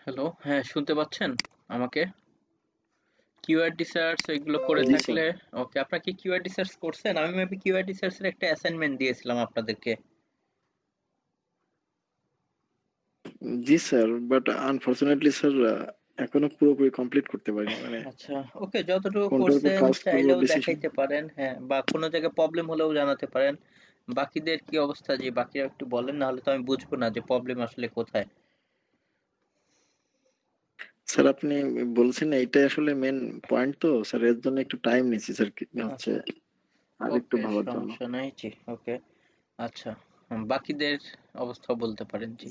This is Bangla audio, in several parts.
হ্যালো, হ্যাঁ শুনতে পাচ্ছেন আমাকে? কিওয়ার্ড রিসার্চ এগুলো করে জি স্যার। থাকলে ওকে, আপনারা কি কিওয়ার্ড রিসার্চ করছেন? আমি মেবি কিওয়ার্ড রিসার্চ এর একটা অ্যাসাইনমেন্ট দিয়েছিলাম আপনাদেরকে। জি স্যার, বাট আনফরচুনেটলি স্যার এখনো পুরোপুরি কমপ্লিট করতে পারিনি। মানে আচ্ছা, ওকে, যতটুকু কোনটার উপর করছেন কাজ করব চাইলেও ডিসিশন। দেখাইতে পারেন, হ্যাঁ, বা কোনো জায়গায় প্রবলেম হলেও জানাতে পারেন। বাকিদের কি অবস্থা, যে বাকিরা একটু বলেন, না হলে তো আমি বুঝবো না যে প্রবলেম আসলে কোথায়। স্যার আপনি বলছেন এইটাই আসলে মেন পয়েন্ট, তো স্যার এর জন্য একটু টাইম নিচ্ছি স্যার, হচ্ছে আচ্ছা, আর একটু ওকে, ভাবার জন্য। সমস্যা নাই, জি, ওকে। আচ্ছা, বাকিদের অবস্থা বলতে পারেন, জি।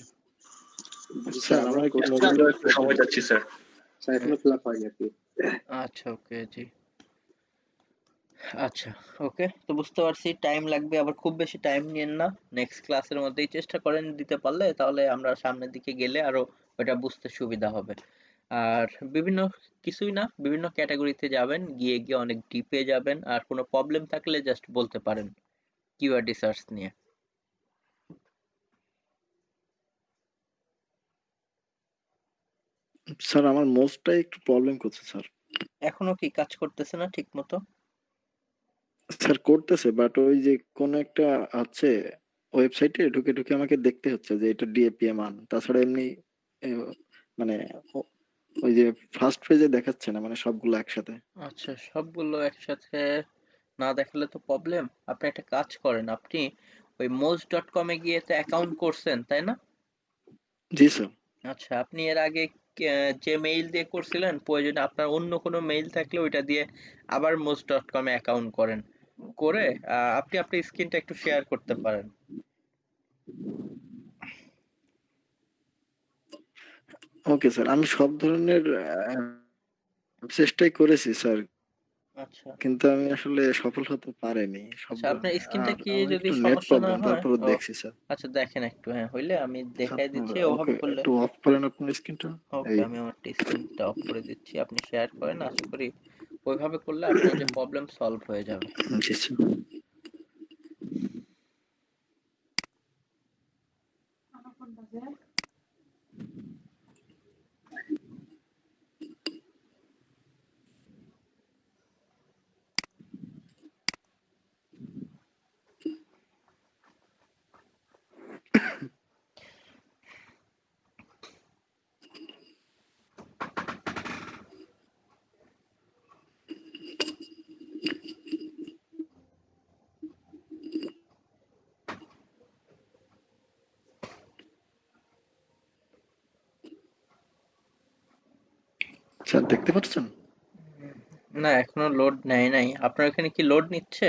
স্যার আমার একটু আমরাও একটু সময় চাচ্ছি স্যার। স্যার হ্যাঁ, এখনো ফিল আপ হয়নি আরকি। আচ্ছা, ওকে, জি। আচ্ছা, ওকে, তো বুঝতে পারছি টাইম লাগবে, আবার খুব বেশি টাইম নিয়েন না। নেক্সট ক্লাসের মধ্যেই চেষ্টা করেন দিতে পারলে, তাহলে আমরা সামনের দিকে গেলে আরো ওটা বুঝতে সুবিধা হবে। আর বিভিন্ন কিছুই না, বিভিন্ন ক্যাটাগরিতে যাবেন, গিয়ে গিয়ে অনেক ডিপে যাবেন, আর কোনো প্রবলেম থাকলে জাস্ট বলতে পারেন কিওয়ার্ড রিসার্চ নিয়ে। স্যার আমার মোস্টটাই একটু প্রবলেম করছে স্যার। এখনো কি কাজ করতেছে না ঠিক মতো? স্যার করতেছে, বাট ওই যে কোন একটা আছে ওয়েবসাইটে ঢুকে ঢুকে আমাকে দেখতে হচ্ছে যে এটা ডিএপিএ মান, তাছাড়া এমনি এ, মানে ওই যে ফার্স্ট পেজে দেখাচ্ছে না, মানে সবগুলো একসাথে। আচ্ছা, সবগুলো একসাথে না দেখালে তো প্রবলেম। আপনি একটা কাজ করেন, আপনি ওই moz.com এ গিয়ে তো অ্যাকাউন্ট করছেন, তাই না? জি স্যার। আচ্ছা, আপনি এর আগে যে মেইল দিয়ে করছিলেন, প্রয়োজনে আপনার অন্য কোনো মেইল থাকলে ওইটা দিয়ে আবার moz.com এ অ্যাকাউন্ট করেন। করে আপনি আপনার স্ক্রিনটা একটু শেয়ার করতে পারেন। ওকে স্যার, আমি সব ধরনের চেষ্টাই করেছি স্যার, আচ্ছা, কিন্তু আমি আসলে সফল হতে পারিনি আচ্ছা, সবগুলো। আপনার স্ক্রিনটা আর কি আমার যদি একটু নেট সমস্যা না প্রবলেম, হয়, তারপরে ও দেখছি স্যার। আচ্ছা, দেখেন একটু, হ্যাঁ, হইলে আমি স্যার দেখাই আপনার দিচ্ছি ওকে ওভাবে করলে। একটু অফ করেন আপনার স্ক্রিনটা। ওকে, এই আমি আমার স্ক্রিনটা অফ করে দিচ্ছি, আপনি শেয়ার করেন, আশা করি ওইভাবে করলে আপনার যে প্রবলেম সলভ হয়ে যাবে। জি স্যার। স্যার দেখতে পাচ্ছেন? না, এখনো লোড নেয় নাই। আপনার এখানে কি লোড নিচ্ছে?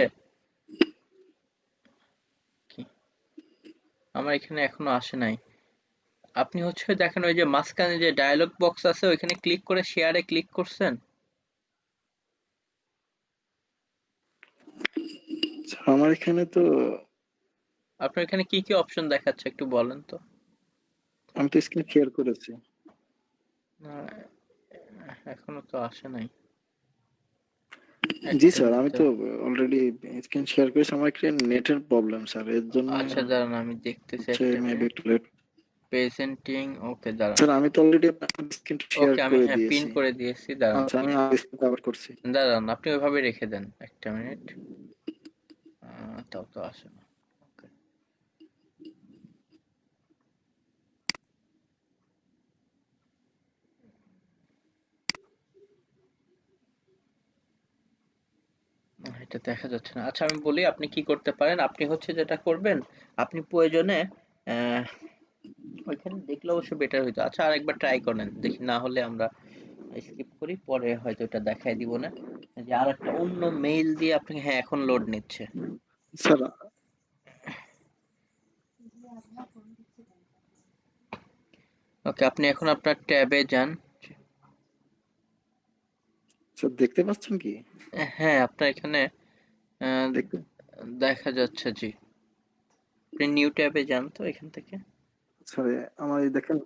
কি, আমার এখানে এখনো আসে নাই। আপনি হচ্ছে দেখেন, ওই যে মাঝখানে যে ডায়ালগ বক্স আছে ওইখানে ক্লিক করে শেয়ারে ক্লিক করছেন? স্যার আমার এখানে তো, আপনার এখানে কি কি অপশন দেখাচ্ছে একটু বলেন তো। আমি তো স্ক্রিন শেয়ার করেছি। না, এখনো তো আসে নাই। জি একটা স্যার, আমি মিনিট। তো অলরেডি স্ক্রিন শেয়ার করেছি। আমার একটা নেটের প্রবলেম স্যার, এর জন্য আচ্ছা, দাঁড়ান আমি দেখতেছি হচ্ছে একটা মেবি মিনিট। একটু লেট। প্রেজেন্টিং, ওকে, দাঁড়ান। স্যার আমি তো অলরেডি আপনার স্ক্রিন শেয়ার ওকে, আমি, করে হ্যাঁ, পিন দিয়েছি। করে দিয়েছি, দাঁড়ান আচ্ছা, পিন। আমি আমার স্ক্রিন কভার করছি। দাঁড়ান, আপনি ওইভাবে রেখে দেন একটা মিনিট। তাও তো আসে না। ওকে, এটা দেখা যাচ্ছে না। আচ্ছা, আমি বলি আপনি কি করতে পারেন। আপনি হচ্ছে যেটা করবেন, আপনি প্রয়োজনে আহ, ওইখানে দেখলে অবশ্য বেটার হইতো। আচ্ছা, আরেকবার ট্রাই করেন দেখি, না হলে আমরা স্কিপ করি, পরে হয়তো এটা দেখাই দিব না। যে আর একটা অন্য মেইল দিয়ে আপনি, হ্যাঁ, এখন লোড নিচ্ছে। স্যার, ওকে, আপনি এখন আপনার ট্যাবে যান। স্যার দেখতে পাচ্ছেন কি? হ্যাঁ, আপনার এখানে আহ, দেখতে, দেখা যাচ্ছে, জি। আপনি নিউ ট্যাবে যান তো এখান থেকে। স্যার আমার এই দেখেন।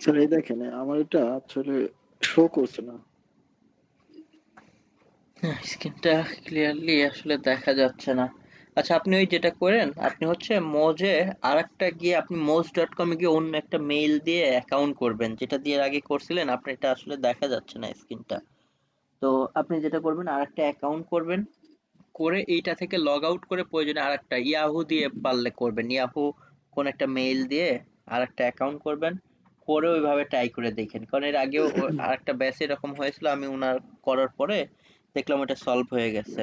স্যার এই দেখেন, আমার এটা আসলে শো করছে না। স্ক্রিনটা ক্লিয়ারলি আসলে দেখা যাচ্ছে না। আচ্ছা, আপনি ওই যেটা করেন, আপনি হচ্ছে মোজে আরেকটা গিয়ে আপনি moz.com এ গিয়ে অন্য একটা মেইল দিয়ে অ্যাকাউন্ট করবেন, যেটা দিয়ে এর আগে করছিলেন। আপনার এটা আসলে দেখা যাচ্ছে না স্ক্রিনটা। তো আপনি যেটা করবেন, আরেকটা অ্যাকাউন্ট করবেন, করে এইটা থেকে লগ আউট করে প্রয়োজনে আরেকটা ইয়াহু দিয়ে পারলে করবেন, ইয়াহু কোন একটা মেইল দিয়ে আরেকটা অ্যাকাউন্ট করবেন, করে ওইভাবে ট্রাই করে দেখেন। কারণ এর আগেও আরেকটা ব্যাচ এরকম হয়েছিল, আমি ওনার করার পরে দেখলাম ওটা সলভ হয়ে গেছে।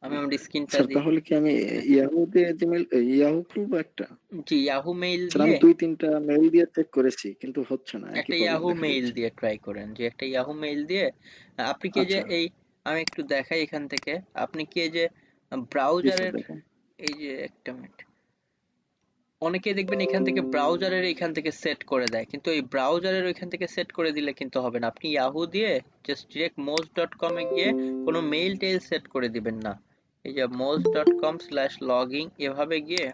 আমি আমার স্ক্রিনটা স্যার দিই। তাহলে কি আমি ইয়াহু দিয়ে জিমেল ইয়াহু খুলবো একটা? জি, ইয়াহু মেইল স্যার দিয়ে আমি 2-3টা মেইল দিয়ে চেক করেছি কিন্তু হচ্ছে না, একই একটা প্রবলেম ইয়াহু দেখা মেইল দিচ্ছে। দিয়ে ট্রাই করেন, যে একটা ইয়াহু মেইল দিয়ে আপনি কি যে আচ্ছা, এই, আমি একটু দেখাই এখান থেকে, আপনি কি এই যে জি স্যার ব্রাউজারের, দেখেন। এই যে একটা মিনিট, অনেকেই দেখবেন এখান থেকে ব্রাউজারের এখান থেকে সেট করে দেয়, কিন্তু এই ব্রাউজারের ওইখান থেকে সেট করে দিলে কিন্তু হবে না। আপনি ইয়াহু দিয়ে জাস্ট ডিরেক্ট moz.com এ গিয়ে কোনো মেইল টেইল সেট করে দিবেন না। এই যে moz.com/login এভাবে গিয়ে,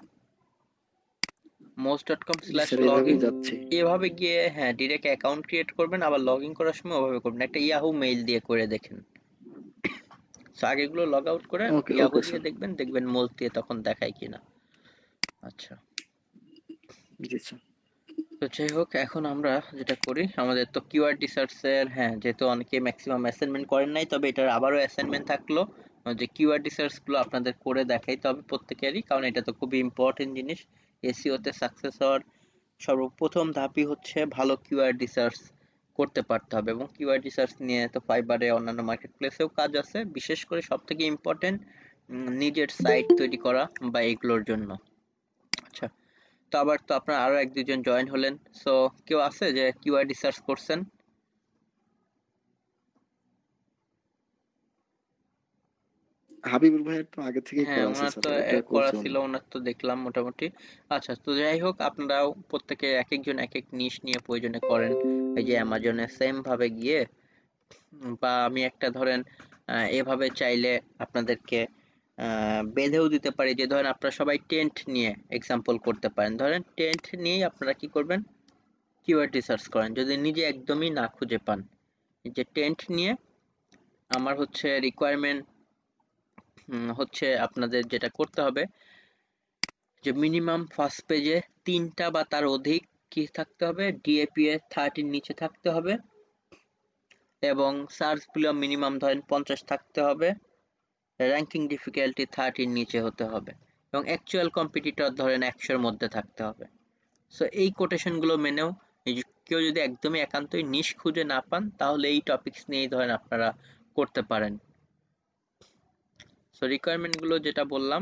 জি স্যার moz.com/login এভাবেই যাচ্ছি। এভাবে গিয়ে, হ্যাঁ, ডিরেক্ট অ্যাকাউন্ট ক্রিয়েট করবেন, আবার লগ ইন করার সময় ওভাবে করবেন, একটা ইয়াহু মেইল দিয়ে করে দেখেন। সো আগেগুলো লগ আউট করে ওকে, ইয়াহু ওকে দিয়ে স্যার। দেখবেন, দেখবেন মোজ দিয়ে তখন দেখায় কিনা। আচ্ছা, জি স্যার। তো যাই হোক, এখন আমরা যেটা করি, আমাদের তো কিওয়ার্ড রিসার্চের, হ্যাঁ, যেহেতু অনেকে ম্যাক্সিমাম অ্যাসাইনমেন্ট করেন নাই, তবে এটার আবারও অ্যাসাইনমেন্ট থাকলো, যে কিওয়ার্ড রিসার্চ গুলো আপনাদের করে দেখাইতে হবে প্রত্যেকেরই, কারণ এটা তো খুবই ইম্পর্টেন্ট জিনিস। এসইও তে সাকসেস হওয়ার সর্বপ্রথম ধাপই হচ্ছে ভালো কিওয়ার্ড রিসার্চ করতে পারতে হবে। এবং কিওয়ার্ড রিসার্চ নিয়ে তো ফাইবারে অন্যান্য মার্কেট প্লেসেও কাজ আছে, বিশেষ করে সব থেকে ইম্পর্টেন্ট নিজের সাইট তৈরি করা বা এগুলোর জন্য। আচ্ছা, তো আবার তো আপনার আরো এক দুজন জয়েন হলেন, সো কেউ আছে যে কিওয়ার্ড রিসার্চ করছেন? হাবিবুল ভাইয়ের তো আগে থেকেই হ্যাঁ, করা আছে ওনার স্যার, তো ওইটা করা করছে ছিল, উনি। ওনার তো দেখলাম মোটামুটি। আচ্ছা, তো যাই হোক, আপনারাও প্রত্যেকে এক একজন এক এক নিশ নিয়ে প্রয়োজনে করেন। এই যে অ্যামাজনে সেম ভাবে গিয়ে, বা আমি একটা ধরেন এভাবে চাইলে আপনাদেরকে বেঁধেও দিতে পারি, যে ধরেন আপনারা সবাই টেন্ট নিয়ে এক্সাম্পল করতে পারেন। ধরেন টেন্ট নিয়েই আপনারা কি করবেন, কিওয়ার্ড রিসার্চ করেন, যদি নিজে একদমই না খুঁজে পান। এই যে টেন্ট নিয়ে আমার হচ্ছে রিকোয়ারমেন্ট হচ্ছে, আপনাদের যেটা করতে হবে, যে মিনিমাম ফার্স্ট পেজে 3টা বা তার অধিক কি থাকতে হবে, ডিএপিএ 30 নিচে থাকতে হবে, এবং সার্চ ভলিউম মিনিমাম ধরেন 50 থাকতে হবে, র্যাঙ্কিং ডিফিকাল্টি 30 নিচে হতে হবে, এবং অ্যাকচুয়াল কম্পিটিটর ধরেন 100-এর মধ্যে থাকতে হবে। সো এই কোটেশনগুলো মেনেও, এই যে কেউ যদি একদমই একান্তই নিশ খুঁজে না পান, তাহলে এই টপিকস নিয়েই ধরেন আপনারা করতে পারেন। সো রিকোয়ারমেন্ট গুলো যেটা বললাম,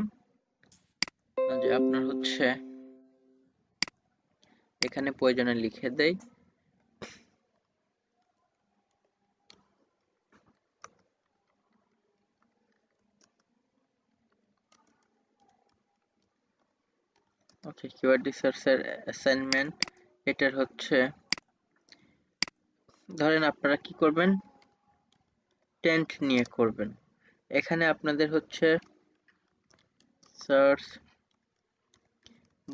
যে আপনার হচ্ছে এখানে প্রয়োজনে লিখে দেই। ওকে, কিওয়ার্ড রিসার্চের অ্যাসাইনমেন্ট, এটার হচ্ছে ধরেন আপনারা কি করবেন, টেন্ট নিয়ে করবেন। এখানে আপনাদের হচ্ছে সার্চ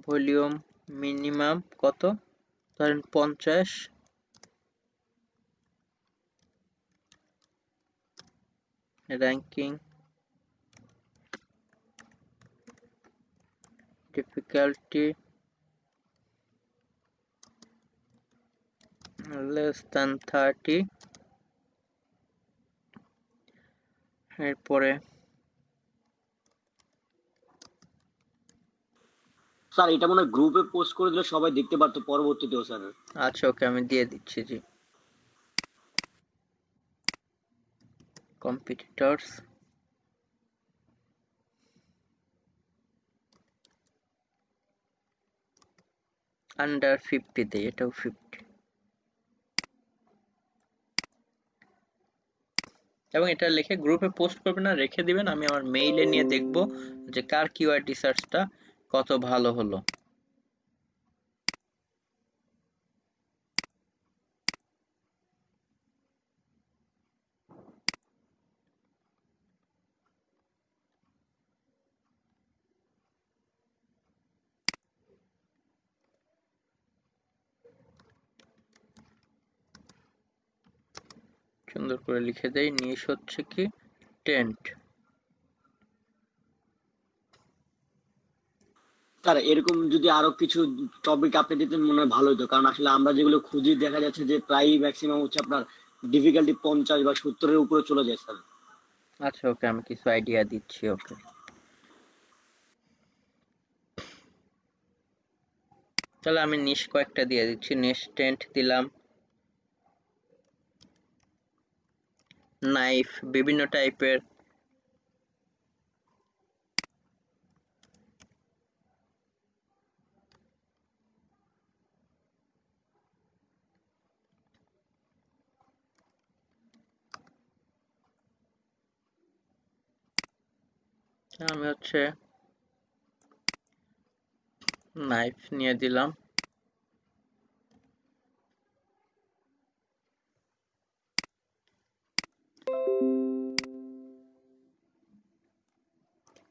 ভলিউম মিনিমাম কত, ধরেন 50, র্যাঙ্কিং ডিফিকাল্টি less than 30, এরপরে স্যার এটা মনে হয় গ্রুপে পোস্ট করে দিলে সবাই দেখতে পারতো পরবর্তীতেও স্যার। আচ্ছা, ওকে, আমি দিয়ে দিচ্ছি। জি, কম্পিটিটরস আন্ডার 50 দেই, এটাও 50, এবং এটা লিখে গ্রুপে পোস্ট করবেন না, রেখে দিবেন, আমি আমার মেইলে নিয়ে দেখব যে কার কিওয়ার্ড রিসার্চটা কত ভালো হলো। সুন্দর করে লিখে দেই, নিশ হচ্ছে কি টেন্ট। স্যার এরকম যদি আরো কিছু টপিক আপনি দিতেন মনে হয় ভালো হতো, কারণ আসলে আমরা যেগুলো খুঁজি দেখা যাচ্ছে যে প্রায় ম্যাক্সিমাম হচ্ছে আপনার ডিফিকাল্টি 50 বা 70-এর উপরে চলে যায় স্যার। আচ্ছা ওকে, আমি কিছু আইডিয়া দিচ্ছি। ওকে, তাহলে আমি নিশ কয়েকটা দিয়ে দিচ্ছি। নিশ টেন্ট দিলাম, নাইফ বিভিন্ন টাইপের, আমি হচ্ছে নাইফ নিয়ে দিলাম।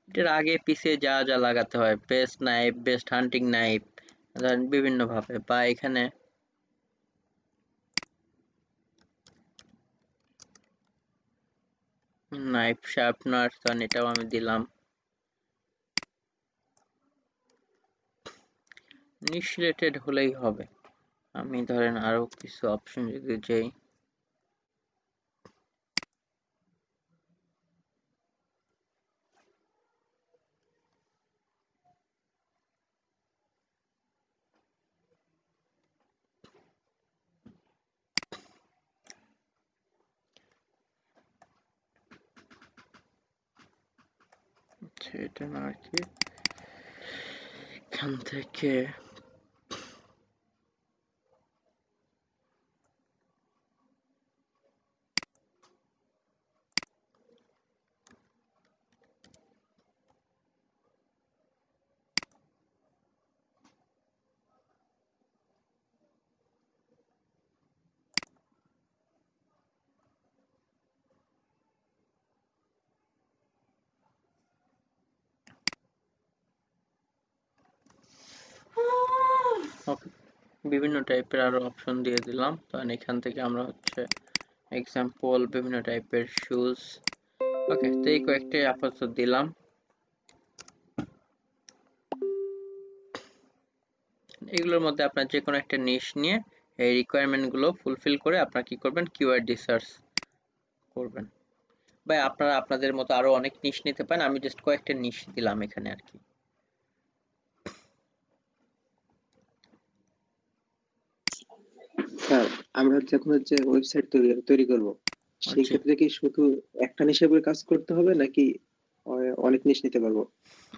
এটার আগে পিছে যা যা লাগাতে হয়, বেস্ট নাইফ, বেস্ট হান্টিং নাইফ, ধরেন বিভিন্ন ভাবে, বা এখানে নাইফ শার্পনার, ধরেন এটাও আমি দিলাম। নিশ রিলেটেড হলেই হবে। আমি ধরেন আরো কিছু অপশন যদি যাই, এটা না আর কি, এখান থেকে ওকে, বিভিন্ন টাইপের আরো অপশন দিয়ে দিলাম। কারণ এখান থেকে আমরা হচ্ছে এক্সাম্পল বিভিন্ন টাইপের শুজ। ওকে, তো এই কয়েকটাই আপাতত দিলাম। এগুলোর মধ্যে আপনার যে কোনো একটা নিশ নিয়ে এই রিকোয়ারমেন্ট গুলো ফুলফিল করে আপনারা কি করবেন, কিওয়ার্ড রিসার্চ করবেন। বা আপনারা আপনাদের মতো আরো অনেক নিশ নিতে পারেন, আমি জাস্ট কয়েকটা নিশ দিলাম এখানে আর কি। স্যার আমরা যখন হচ্ছে ওয়েবসাইট তৈরি করব, সেই আচ্ছা, ক্ষেত্রে কি শুধু একটা নিশের উপরে কাজ করতে হবে নাকি অনেক নিশ নিতে পারবো?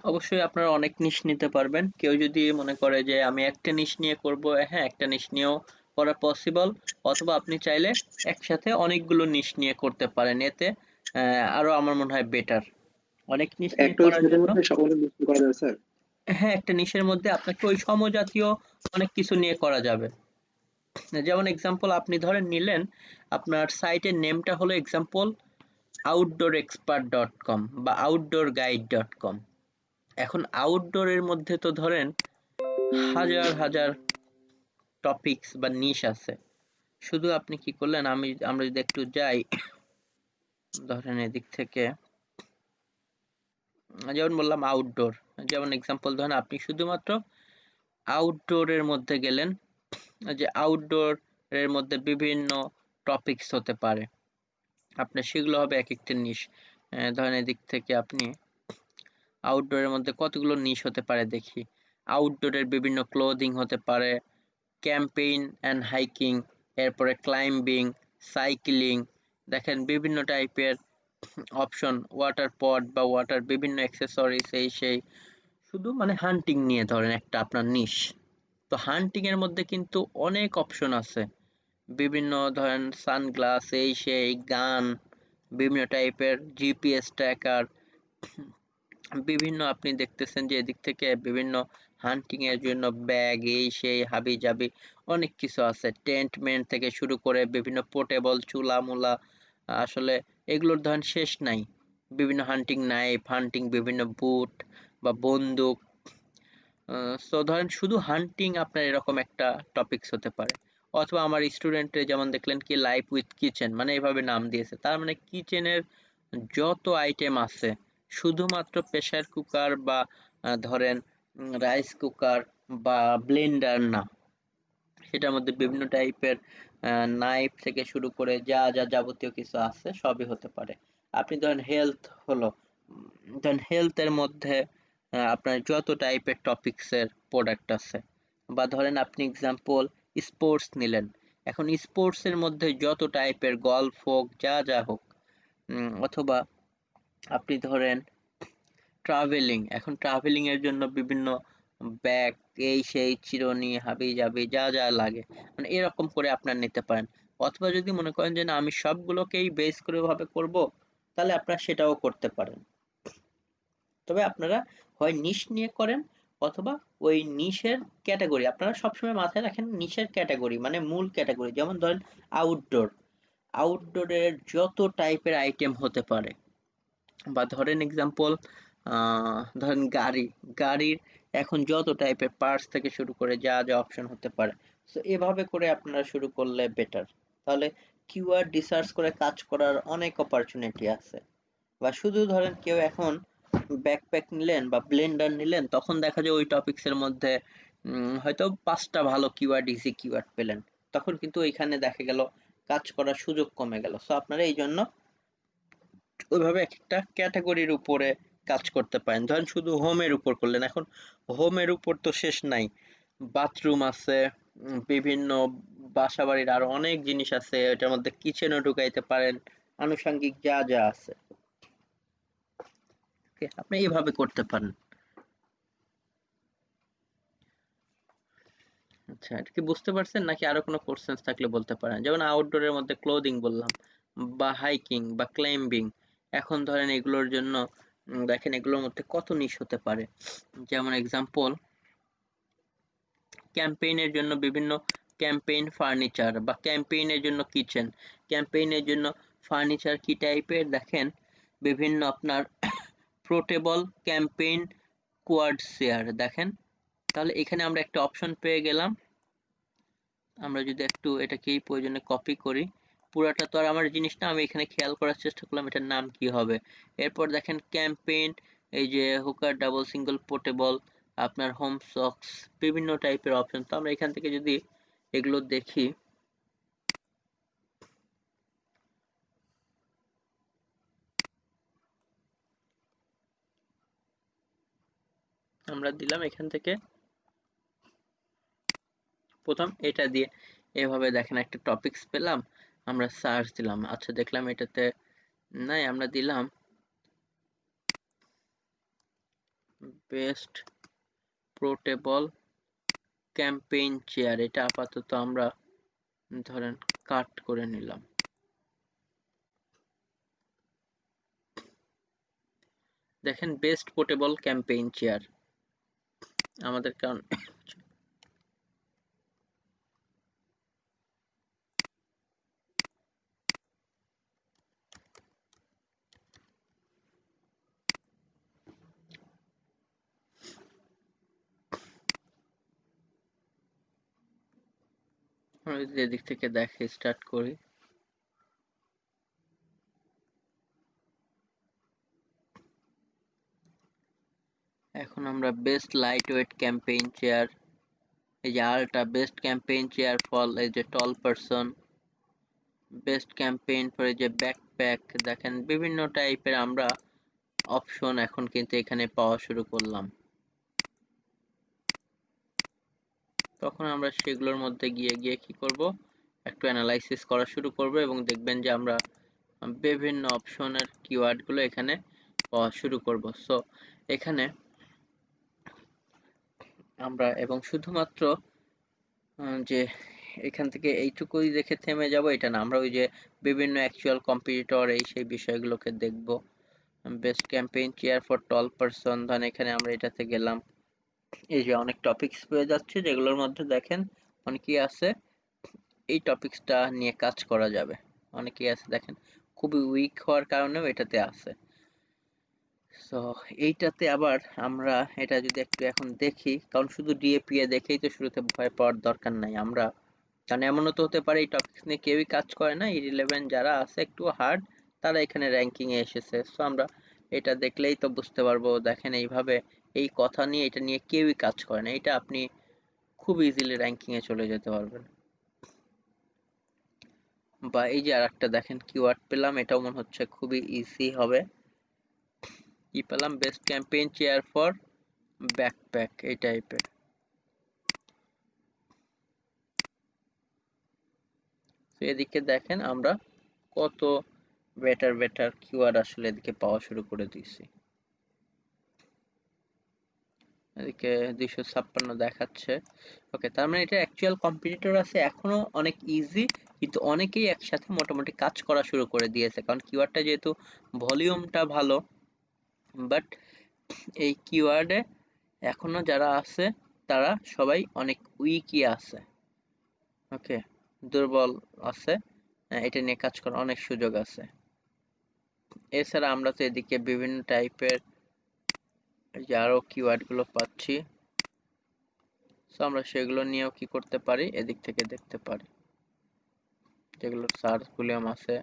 অবশ্যই আপনারা অনেক নিশ নিতে পারবেন। কেউ যদি মনে করে যে আমি একটা নিশ নিয়ে করব, হ্যাঁ একটা নিশ নিয়েও করা পসিবল। অথবা আপনি চাইলে একসাথে অনেকগুলো নিশ নিয়ে করতে পারেন, এতে আরো আমার মনে হয় বেটার। অনেক নিশ নিয়ে একটা করার ওয়েবসাইটের জন্য, মধ্যে অনেক নিশ করা যাবে স্যার? হ্যাঁ একটা নিশের মধ্যে আপনাকে ওই সমজাতীয় অনেক কিছু নিয়ে করা যাবে। যেমন এক্সাম্পল আপনি ধরেন নিলেন, আপনার সাইটের নেমটা হলো এক্সাম্পল outdoorexpert.com বা outdoorguide.com। এখন আউটডোরের মধ্যে তো ধরেন হাজার হাজার টপিকস বা নিশ আছে। শুধু আপনি কি করলেন, আমরা যদি একটু যাই, ধরেন এদিক থেকে, যেমন বললাম আউটডোর, যেমন এক্সাম্পল ধরেন আপনি শুধুমাত্র আউটডোরের মধ্যে গেলেন, যে আউটডোর এর মধ্যে বিভিন্ন টপিকস হতে পারে, আপনার সেগুলো হবে এক একটা নিশ। ধরেন এদিক থেকে আপনি আউটডোরের মধ্যে কতগুলো নিশ হতে পারে দেখি। আউটডোরের বিভিন্ন ক্লোদিং হতে পারে, ক্যাম্পেইন অ্যান্ড হাইকিং, এরপরে ক্লাইম্বিং, সাইক্লিং, দেখেন বিভিন্ন টাইপের অপশন, ওয়াটার পড বা ওয়াটার বিভিন্ন অ্যাক্সেসরিজ, এই সেই। শুধু মানে হান্টিং নিয়ে ধরেন একটা আপনার নিশ, তো হান্টিং এর মধ্যে কিন্তু অনেক অপশন আছে। বিভিন্ন ধরেন সানগ্লাস, এই সেই, গান, বিভিন্ন টাইপের জিপিএস ট্র্যাকার, বিভিন্ন আপনি দেখতেছেন যে এদিক থেকে বিভিন্ন হান্টিং এর জন্য ব্যাগ, এই সেই হাবি জাবি অনেক কিছু আছে। টেন্ট মেন্ট থেকে শুরু করে বিভিন্ন পোর্টেবল চুলা মুলা, আসলে এগুলোর ধরেন শেষ নাই। বিভিন্ন হান্টিং নাইফ, হান্টিং বিভিন্ন বুট বা বন্দুক। সো ধরেন শুধু হান্টিং আপনার এরকম একটা টপিকস হতে পারে। অথবা আমার স্টুডেন্টের যেমন দেখলেন কি লাইফ উইথ কিচেন, মানে এভাবে নাম দিয়েছে, তার মানে কিচেনের যত আইটেম আছে, শুধুমাত্র প্রেসার কুকার বা ধরেন রাইস কুকার বা ব্লেন্ডার না, সেটার মধ্যে বিভিন্ন টাইপের নাইফ থেকে শুরু করে যা যা যাবতীয় কিছু আছে সবই হতে পারে। আপনি ধরেন হেলথ হলো, ধরেন হেলথের মধ্যে আপনার যত টাইপের টপিকসের প্রোডাক্ট আছে, বা ধরেন আপনি এক্সাম্পল স্পোর্টস নিলেন, এখন স্পোর্টসের মধ্যে যত টাইপের গলফ হোক যা যা হোক, অথবা আপনি ধরেন ট্রাভেলিং, এখন ট্রাভেলিং এর জন্য বিভিন্ন ব্যাগ, এই সেই চিরুনি হাবি জাবি যা যা লাগে, মানে এরকম করে আপনার নিতে পারেন। অথবা যদি মনে করেন যে না আমি সবগুলোকেই বেস করে ভাবে করব, তাহলে আপনারা সেটাও করতে পারেন। তবে আপনারা হয় নিশ নিয়ে করেন, অথবা ওই নিশের ক্যাটাগরি আপনারা সবসময় মাথায় রাখেন, নিশের ক্যাটাগরি মানে মূল ক্যাটাগরি, যেমন ধরেন আউটডোর, আউটডোরের যত টাইপের আইটেম হতে পারে, বা ধরেন এক্সাম্পল ধরেন গাড়ির এখন যত টাইপের পার্টস থেকে শুরু করে যা যা অপশন হতে পারে, তো এভাবে করে আপনারা শুরু করলে বেটার। তাহলে কিওয়ার্ড রিসার্চ করে কাজ করার অনেক অপরচুনিটি আছে। বা শুধু ধরেন কেউ এখন ব্যাকপ্যাক নিলেন বা ব্লেন্ডার নিলেন, তখন দেখা যায় ওই টপিকস এর মধ্যে হয়তো 5টা ভালো কিওয়ার্ড, ইজি কিওয়ার্ড পেলেন, তখন কিন্তু ওইখানে দেখা গেল কাজ করার সুযোগ কমে গেল। সো আপনারা এই জন্য ওইভাবে একটা ক্যাটাগরির উপরে কাজ করতে পারেন। ধরেন শুধু হোমের উপর করলেন, এখন হোমের উপর তো শেষ নাই, বাথরুম আছে, বিভিন্ন বাসা বাড়ির আরো অনেক জিনিস আছে, এটার মধ্যে কিচেনও ঢুকাইতে পারেন, আনুষঙ্গিক যা যা আছে, আপনি এইভাবে করতে পারেন। আচ্ছা, এটা কি বুঝতে পারছেন, নাকি আরো কোনো কোশ্চেন থাকলে বলতে পারেন? যেমন আউটডোরের মধ্যে ক্লোদিং বললাম, বা হাইকিং বা ক্লাইম্বিং, এখন ধরেন এগুলোর জন্য দেখেন এগুলোর মধ্যে কত নিশ হতে পারে। যেমন এক্সাম্পল ক্যাম্পেইনের জন্য বিভিন্ন ক্যাম্পেইন ফার্নিচার, বা ক্যাম্পেইনের জন্য কিচেন, ক্যাম্পেইনের জন্য ফার্নিচার কি টাইপের দেখেন, বিভিন্ন আপনার পোর্টেবল ক্যাম্পেইন কোয়াড চেয়ার দেখেন। তাহলে এখানে আমরা একটা অপশন পেয়ে গেলাম। আমরা যদি একটু এটাকে প্রয়োজনে কপি করি, পুরাটা তো আর আমার জিনিস না, আমি এখানে খেয়াল করার চেষ্টা করলাম এটার নাম কি হবে। এরপর দেখেন ক্যাম্পেইন, এই যে হুকার ডাবল সিঙ্গেল পোর্টেবল, আপনার হোম সক্স, বিভিন্ন টাইপের অপশন। তো আমরা এখান থেকে যদি এগুলো দেখি, আমরা দিলাম এখান থেকে প্রথম এটা দিয়ে, এভাবে দেখেন একটা টপিকস পেলাম, আমরা সার্চ দিলাম, আচ্ছা দেখলাম এটাতে নাই, আমরা দিলাম বেস্ট পোর্টেবল ক্যাম্পেইন চেয়ার, এটা আপাতত আমরা ধরেন কাট করে নিলাম। দেখেন বেস্ট পোর্টেবল ক্যাম্পেইন চেয়ার আমাদের, কারণ আমরা যদি এদিক থেকে দেখে স্টার্ট করি, এখন আমরা best light weight campaign chair, এই যে আলটা বেস্ট ক্যাম্পেইন চেয়ার ফর এই যে টল পারসন, বেস্ট ক্যাম্পেইন ফর এই যে ব্যাকপ্যাক, দেখেন বিভিন্ন টাইপের আমরা অপশন এখন কিন্তু এখানে পাওয়া শুরু করলাম। তখন আমরা সেগুলোর মধ্যে গিয়ে গিয়ে কি করব, একটু অ্যানালাইসিস করা শুরু করব, এবং দেখবেন যে আমরা বিভিন্ন অপশনের কিওয়ার্ডগুলো এখানে পাওয়া শুরু করব। সো এখানে আমরা, এবং শুধুমাত্র যে এখান থেকে এইটুকুই দেখে থেমে যাব এটা না, আমরা ওই যে বিভিন্ন অ্যাকচুয়াল কম্পিটিটর এই সেই বিষয়গুলোকে দেখব। Best camping chair for tall person, ধরেন এখানে আমরা এটাতে গেলাম, এই যে অনেক টপিকস পেয়ে যাচ্ছে, যেগুলোর মধ্যে দেখেন অনেকেই আছে এই টপিকসটা নিয়ে কাজ করা যাবে, অনেকেই আছে দেখেন খুবই উইক হওয়ার কারণেও এটাতে আছে। সো এইটাতে আবার আমরা এটা যদি একটু এখন দেখি, কারণ শুধু ডিএপিএ দেখেই তো শুরুতে ভয় পাওয়ার দরকার নাই, আমরা কারণ এমনও তো হতে পারে এই টপিকস নিয়ে কেউই কাজ করে না, ইরিলেভেন্ট যারা আছে একটু হার্ড তারা এখানে র্যাঙ্কিং এ এসেছে। সো আমরা এটা দেখলেই তো বুঝতে পারবো, দেখেন এইভাবে এই কথা নিয়ে এটা নিয়ে কেউই কাজ করে না, এটা আপনি খুব ইজিলি র্যাঙ্কিং এ চলে যেতে পারবেন। বা এই যে আরেকটা দেখেন কিওয়ার্ড পেলাম, এটাও মনে হচ্ছে খুবই ইজি হবে। কি পেলাম, best camping chair for backpack, এই টাইপের। তো এদিকে দেখেন আমরা কত বেটার বেটার কিওয়ার্ড আসলে এদিকে পাওয়া শুরু করে দিয়েছি। এদিকে 256 দেখাচ্ছে। ওকে, তার মানে এটা অ্যাকচুয়াল কম্পিটিটর আছে এখনো অনেক ইজি, কিন্তু অনেকেই একসাথে মোটামুটি কাজ করা শুরু করে দিয়েছে, কারণ কিওয়ার্ডটা যেহেতু ভলিউমটা ভালো, বাট এই কিওয়ার্ডে এখনো যারা আছে তারা সবাই অনেক উইকই আছে। ওকে, দুর্বল আছে, এটা নিয়ে কাজ করার অনেক সুযোগ আছে। এছাড়া আমরা তো এদিকে বিভিন্ন টাইপের যে আরো কিওয়ার্ড গুলো পাচ্ছি, সো আমরা সেগুলো নিয়েও কি করতে পারি, এদিক থেকে দেখতে পারি যেগুলো সার্চ ভলিউম আছে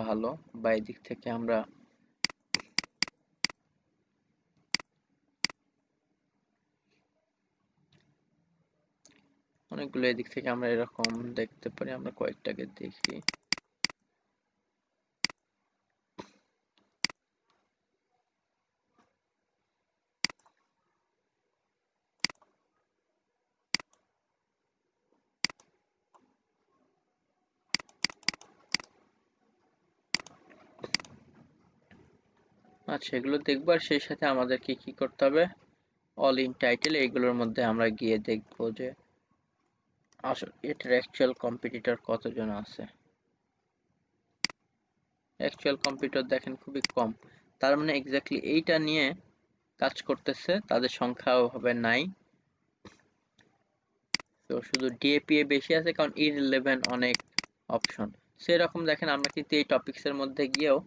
ভালো, বা এদিক থেকে আমরা অনেকগুলো এদিক থেকে আমরা এরকম দেখতে পারি। আমরা কয়েকটাকে দেখি। আচ্ছা, এগুলো দেখবো, আর সেই সাথে আমাদেরকে কি করতে হবে, অল ইন টাইটেল এইগুলোর মধ্যে আমরা গিয়ে দেখবো যে আসলে এটার অ্যাকচুয়াল কম্পিটিটর কতজন আছে। অ্যাকচুয়াল কম্পিটিটর দেখেন খুবই কম, তার মানে এক্স্যাক্টলি এইটা নিয়ে কাজ করতেছে তাদের সংখ্যাও হবে নাই। তো শুধু ডিএপিএ বেশি আছে কারণ ইররিলেভেন্ট অনেক অপশন। সেরকম দেখেন আমরা কিন্তু এই টপিকসের মধ্যে গিয়েও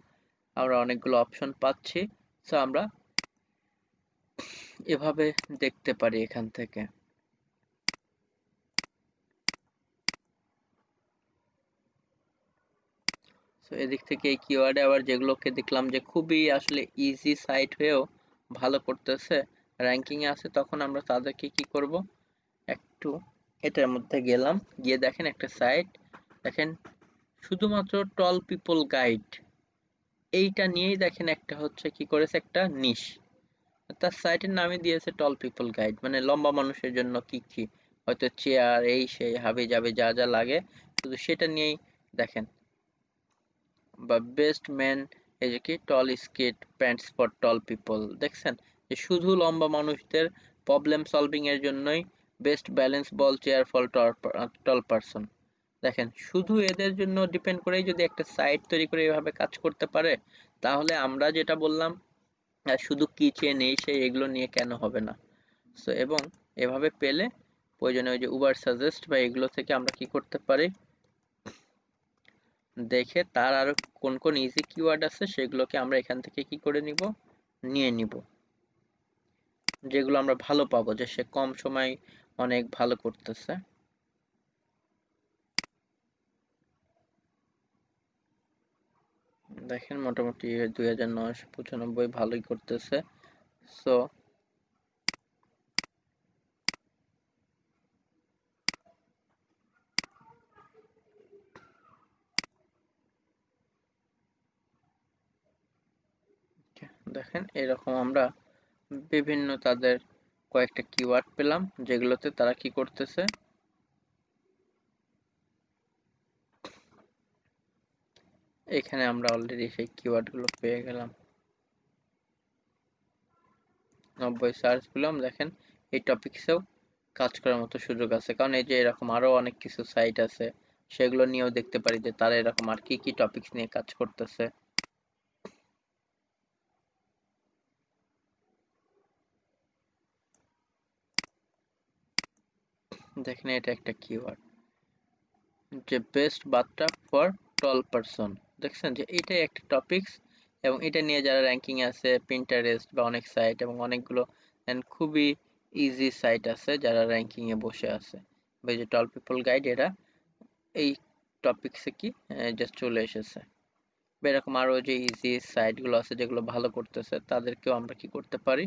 আমরা অনেকগুলো অপশন পাচ্ছি। সো আমরা এভাবে দেখতে পারি এখান থেকে। সো এদিক থেকে এই কিওয়ার্ডে আবার যেগুলোকে দেখলাম যে খুবই আসলে ইজি সাইট হয়েও ভালো করতেছে, র্যাঙ্কিং এ আছে, তখন আমরা তাদেরকে কি করব, একটু এটার মধ্যে গেলাম, গিয়ে দেখেন একটা সাইট, দেখেন শুধুমাত্র টল পিপল গাইড, এইটা নিয়েই দেখেন একটা হচ্ছে কি করেছে, একটা নিশ, তার সাইটের নামই দিয়েছে টল পিপল গাইড, মানে লম্বা মানুষের জন্য কি কি হয়তো চেয়ার এই সেই হাবি যাবে যা যা লাগে শুধু সেটা নিয়েই দেখেন। বা বেস্ট ম্যান, এই যে কি tall skit pants for tall people, দেখছেন যে শুধু লম্বা মানুষদের প্রবলেম সলভিং এর জন্যই best balance ball chair for tall person. দেখেন শুধু এদের জন্য ডিপেন্ড করেই যদি একটা সাইট তৈরি করে এভাবে কাজ করতে পারে, তাহলে আমরা যেটা বললাম শুধু কি চেয়ে নেই সেই এগুলো নিয়ে কেন হবে না। সো এবং এভাবে পেলে প্রয়োজনে ওই যে উবার সাজেস্ট বা এগুলো থেকে আমরা কি করতে পারি, দেখে তার আরো কোন কোন ইজি কিওয়ার্ড আছে সেগুলোকে আমরা এখান থেকে কি করে নিব, নিয়ে নিব, যেগুলো আমরা ভালো পাবো যে সে কম সময় অনেক ভালো করতেছে। দেখেন মোটামুটি 2995 ভালোই করতেছে। সো দেখেন এরকম আমরা বিভিন্ন তাদের কয়েকটা কিওয়ার্ড পেলাম যেগুলোতে তারা কি করতেছে, এখানে আমরা অলরেডি সেই কিওয়ার্ড গুলো পেয়ে গেলাম। 90 সার্চ করলাম, দেখেন এই টপিকসেও কাজ করার মতো সুযোগ আছে, কারণ এই যে এরকম আরো অনেক কিছু সাইট আছে সেগুলো নিয়েও দেখতে পারি যে তারা এরকম আর কি কি টপিকস নিয়ে কাজ করতেছে। দেখেন এটা একটা কিওয়ার্ড যে best bathtub for tall person, দেখছেন যে এটাই একটা টপিকস, এবং এটা নিয়ে যারা র্যাঙ্কিং আছে পিন্টারেস্ট বা অনেক সাইট এবং অনেকগুলো খুবই ইজি সাইট আছে যারা র্যাঙ্কিং এ বসে আছে। এই যে টল পিপল গাইড, এরা এই টপিকসে কি জাস্ট চলে এসেছে। বা এরকম আরো যে ইজি সাইটগুলো আছে যেগুলো ভালো করতেছে তাদেরকেও আমরা কি করতে পারি,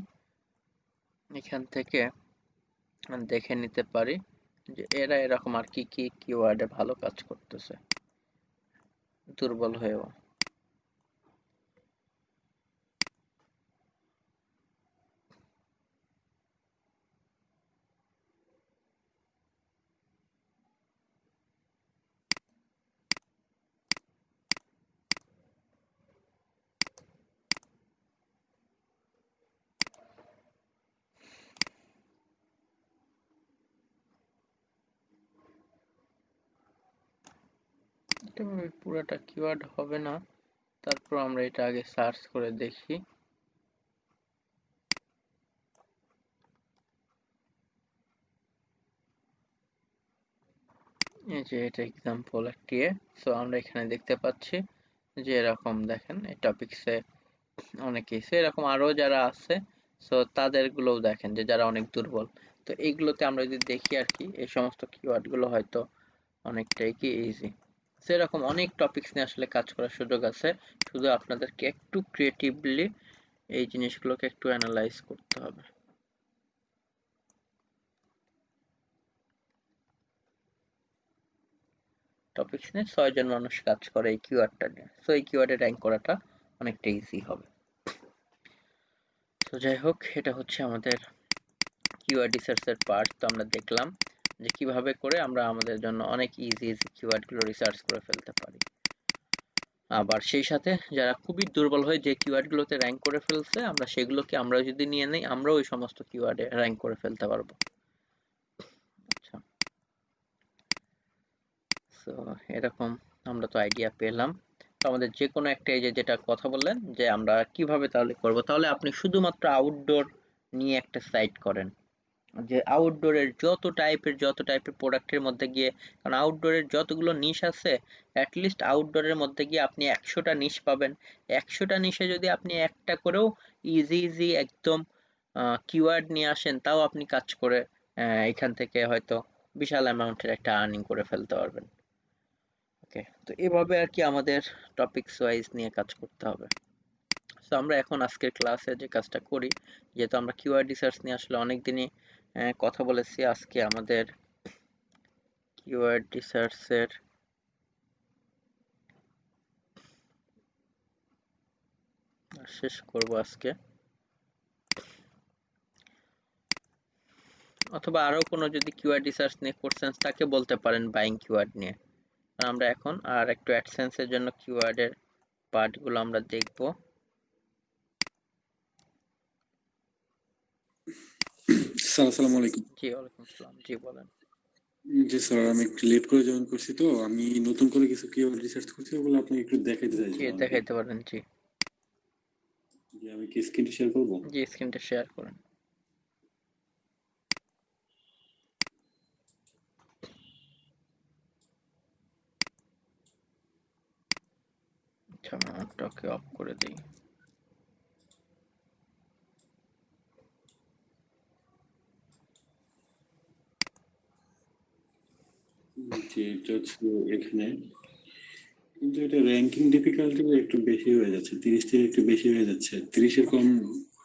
এখান থেকে দেখে নিতে পারি যে এরা এরকম আর কি কি কিওয়ার্ডে ভালো কাজ করতেছে দুর্বল হয়েও। এটা পুরোটা কিওয়ার্ড হবে না, তারপর আমরা এটা আগে সার্চ করে দেখি। এই যে এটা এক্সাম্পল একটি, সো আমরা এখানে দেখতে পাচ্ছি যে এরকম দেখেন এই টপিকসে অনেকেই, সো এরকম আরো যারা আছে সো তাদের গুলোও দেখেন যে যারা অনেক দুর্বল। তো এইগুলোতে আমরা যদি দেখি আর কি এই সমস্ত কিওয়ার্ড গুলো হয়তো অনেকটাই কি ইজি। সেরকম অনেক টপিকস নিয়ে আসলে কাজ করার সুযোগ আছে, শুধু আপনাদেরকে একটু ক্রিয়েটিভলি এই জিনিসগুলোকে একটু অ্যানালাইজ করতে হবে। টপিকস নিয়ে 6 জন মানুষ কাজ করে এই কিওয়ার্ডটা নিয়ে, সো এই কিওয়ার্ডে র্যাঙ্ক করাটা অনেকটা ইজি হবে। তো যাই হোক, এটা হচ্ছে আমাদের কিওয়ার্ড রিসার্চের পার্ট। তো আমরা দেখলাম যে কিভাবে করে আমরা আমাদের জন্য অনেক ইজি ইজি কিওয়ার্ডগুলো রিসার্চ করে ফেলতে পারি। আবার সেই সাথে যারা খুবই দুর্বল হয়ে যে কিওয়ার্ডগুলোতে র্যাঙ্ক করে ফেলছে আমরা সেগুলোকে আমরা যদি নিয়ে নেই আমরাও ওই সমস্ত কিওয়ার্ডে র্যাঙ্ক করে ফেলতে পারবো। আচ্ছা, সো এরকম আমরা তো আইডিয়া পেলাম। তো আমাদের যে কোনো একটা এই যে যেটা কথা বললেন যে আমরা কিভাবে তাহলে করব, তাহলে আপনি শুধুমাত্র আউটডোর নিয়ে একটা সাইট করেন, যে আউটডোরের যত টাইপের প্রোডাক্টের মধ্যে গিয়ে, কারণ আউটডোরের যতগুলো নিশ আছে অ্যাটলিস্ট আউটডোরের মধ্যে গিয়ে আপনি 100টা নিশ পাবেন। 100টা নিশে যদি আপনি একটা করেও ইজি ইজি একদম কিওয়ার্ড নিয়ে আসেন তাও আপনি কাজ করে এখান থেকে হয়তো বিশাল অ্যামাউন্টের একটা আর্নিং করে ফেলতে পারবেন। ওকে, তো এভাবে আর কি আমাদের টপিকস ওয়াইজ নিয়ে কাজ করতে হবে। সো আমরা এখন আজকের ক্লাসে যে কাজটা করি, যেহেতু আমরা কিওয়ার্ড রিসার্চ নিয়ে আসলে অনেকদিনই কথা বলেছি, আজকে আমাদের কিওয়ার্ড রিসার্চের শেষ করব আজকে, অথবা আরো কোনো যদি কিওয়ার্ড রিসার্চ নিয়ে কোর্সেন্স তাকে বলতে পারেন বাইং কিওয়ার্ড নিয়ে। আমরা এখন আর একটু অ্যাডসেন্সের জন্য কিওয়ার্ডের পার্টগুলো আমরা দেখব। স্যার আসসালামু আলাইকুম। জি ওয়ালাইকুম আসসালাম, জি বলেন। জি স্যার, আমি একটু লেট করে জয়েন করছি, তো আমি নতুন করে কিছু কিওয়ার্ড রিসার্চ করছি, ওগুলো আপনি একটু দেখাইতে জি চাইছিলাম আর কি। দেখাইতে পারেন। জি যে আমি কি স্ক্রিনটা শেয়ার করব? জি স্ক্রিনটা শেয়ার করেন। আচ্ছা আমি আমারটাকে অফ করে দিই। জি, এটা হচ্ছে এখানে, কিন্তু এটা র্যাঙ্কিং ডিফিকাল্টি একটু বেশি হয়ে যাচ্ছে, 30 থেকে একটু বেশি হয়ে যাচ্ছে, 30-এর কম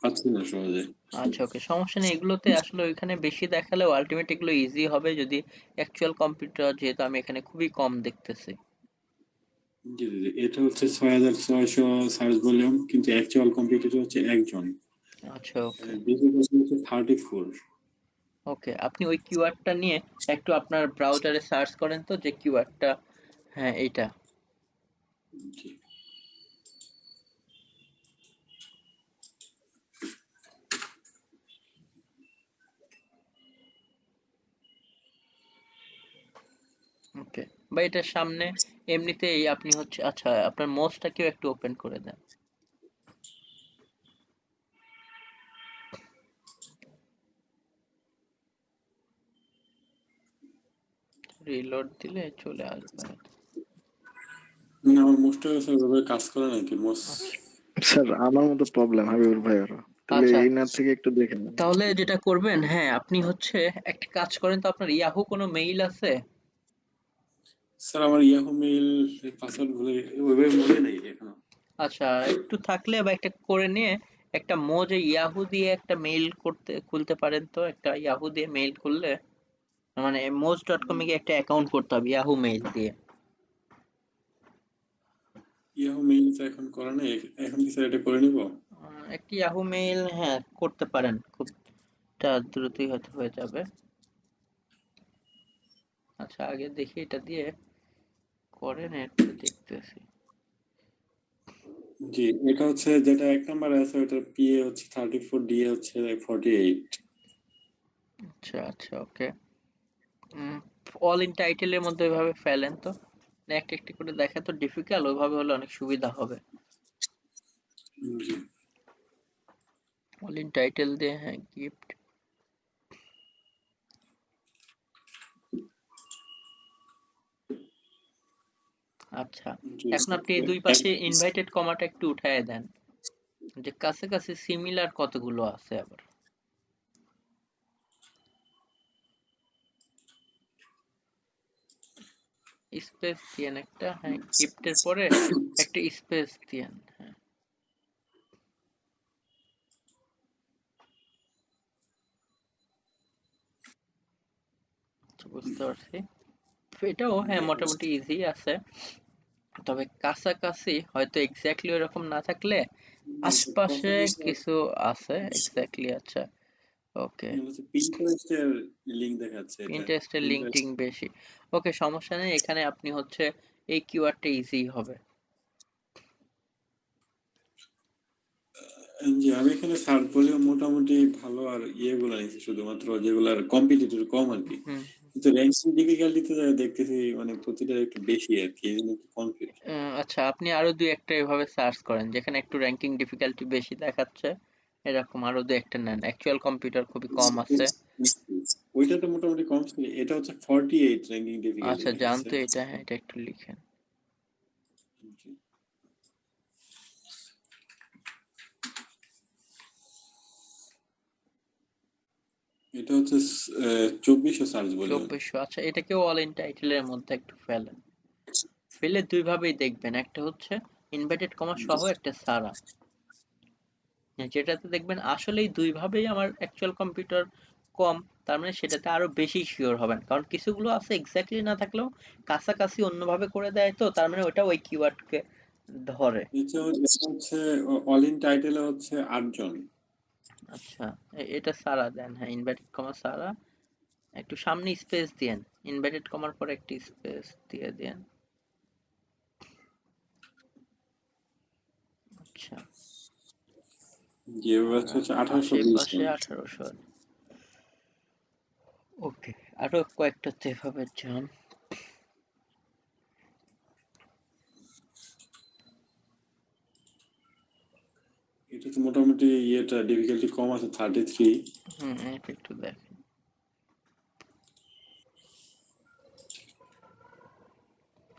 পাচ্ছি না সহজে। আচ্ছা ওকে, সমস্যা নেই, এগুলোতে আসলে ওইখানে বেশি দেখালেও আলটিমেট এগুলো ইজি হবে যদি অ্যাকচুয়াল কম্পিউটার, যেহেতু আমি এখানে খুবই কম দেখতেছি। জি জি জি, এটা হচ্ছে 6600 সার্চ ভলিউম, কিন্তু অ্যাকচুয়াল কম্পিউটার হচ্ছে একজন। আচ্ছা ওকে ডিফিকাল্টি হচ্ছে 34। ওকে, আপনি ওই কিওয়ার্ডটা নিয়ে একটু আপনার ব্রাউজারে সার্চ করেন তো যে কিওয়ার্ডটা, হ্যাঁ এইটা। জি ওকে, বা এটার সামনে এমনিতেই আপনি হচ্ছে, আচ্ছা আপনার মোজটাকেও একটু ওপেন করে দেন। রিলোড দিলে চলে আসবে হয়তো। না, আমার মোস্ট ওইভাবে কাজ করে নাকি মোস্ট। আচ্ছা স্যার আমার মতো প্রবলেম হাবিবুর ভাইয়েরও, তাহলে আচ্ছা, এই না থেকে একটু দেখে নেন। তাহলে যেটা করবেন, হ্যাঁ আপনি হচ্ছে একটা কাজ করেন তো, আপনার ইয়াহু কোনো মেইল আছে? স্যার আমার ইয়াহু মেইল পাসওয়ার্ড ভুলে ওইভাবে মনে নেই এখনো। আচ্ছা, একটু থাকলে বা একটা করে নিয়ে একটা মোজে ইয়াহু দিয়ে একটা মেইল খুলতে পারেন তো। একটা ইয়াহু দিয়ে মেইল খুললে মানে moz.com এ গিয়ে একটা অ্যাকাউন্ট করতে হবে ইয়াহু মেইল দিয়ে। ইয়াহু মেইল তো এখন করা নেই, এখন কি স্যার এটা করে নিব? একটি ইয়াহু মেইল, হ্যাঁ করতে পারেন, খুব দ্রুতই হয়তো হয়ে যাবে। আচ্ছা, আগে দেখি এটা দিয়ে করেন, একটু দেখতেছি। জি, এটা হচ্ছে যেটা এক নাম্বার আছে ওটা পিএ হচ্ছে 34, ডিএ হচ্ছে 48। আচ্ছা আচ্ছা, ওকে। অল ইন টাইটেলের মধ্যে ওইভাবে ফেলেন তো, মানে একটা একটা করে দেখা তো ডিফিকাল্ট, ওইভাবে হলে অনেক সুবিধা হবে। জি অল ইন টাইটেল দিয়ে, হ্যাঁ, গিফট। আচ্ছা, জি এখন আপনি এই স্যার। দুই পাশে ইনভাইটেড কমাটা একটু উঠায় দেন, যে কাছে কাছে সিমিলার কতগুলো আছে আবার। স্পেস দিয়েন একটা, হ্যাঁ, গিফটের পরে একটা স্পেস দিয়েন, হ্যাঁ। আচ্ছা, বুঝতে পারছি। এটাও হ্যাঁ মোটামুটি ইজি আছে, তবে কাছাকাছি হয়তো এক্স্যাক্টলি ওরকম না থাকলে আশপাশে কিছু আছে এক্স্যাক্টলি। আচ্ছা, ওকে। পিন্টারেস্টের লিংক দেখাচ্ছে এটা। পিন্টারেস্টের লিঙ্ক পিন্টারেস্ট টিঙ্ক বেশি। ওকে, সমস্যা নেই, এখানে আপনি হচ্ছে এই কিওয়ার্ডটা ইজি হবে। জি, আমি এখানে সার্চ বলেও মোটামুটি ভালো আর ইয়েগুলো নিয়েছি, শুধুমাত্র যেগুলার কম্পিটিটর কম আর কি। হুম। কিন্তু র্যাঙ্কিং ডিফিকাল্টিতে দেখতেছি মানে প্রতিটা একটু বেশি আর কি, এই জন্য একটু কনফিউজ। আচ্ছা, আপনি আরো দুই একটা এভাবে সার্চ করেন যেখানে একটু র্যাঙ্কিং ডিফিকাল্টি বেশি দেখাচ্ছে, এরকম আরো দুই একটা নেন। অ্যাকচুয়াল কম্পিউটার খুবই কম আছে। ওইটা তো মোটামুটি কম ছিল, এটা হচ্ছে 48 র্যাঙ্কিং ডিফিকাল্টি আচ্ছা, দেখাচ্ছে। জানতো এটা, হ্যাঁ, এটা একটু লিখেন। জি। এটা হচ্ছে 2400 সার্চ বলে। 2400। আচ্ছা, এটাকেও অল ইন টাইটেলের মধ্যে একটু ফেলেন। ফেলে দুই ভাবেই দেখবেন, একটা হচ্ছে ইনভার্টেড কমা সহ, একটা সারা, যেটাতে দেখবেন আসলেই দুই ভাবেই আমার অ্যাকচুয়াল কম্পিউটার কম, তার মানে সেটাতে আরো বেশি শিওর হবেন, কারণ কিছুগুলো আছে এক্স্যাক্টলি না থাকলেও কাছাকাছি অন্যভাবে করে দেয়, তো তার মানে ওটা ওই কিওয়ার্ডকে ধরে। এটা হচ্ছে অল ইন টাইটেলে হচ্ছে 8 জন। আচ্ছা, এটা সারা দেন, হ্যাঁ, ইনভার্টেড কমা সারা, একটু সামনে স্পেস দিয়েন, ইনভার্টেড কমার পর একটি স্পেস দিয়ে দেন। আচ্ছা, যে হচ্ছে 1820 আশেপাশে জন। 1800। ওকে, আরো কয়েকটাতে এভাবে যান। এটা তো মোটামুটি ইয়েটা ডিফিকাল্টি কম আছে 33। এটা একটু দেখেন।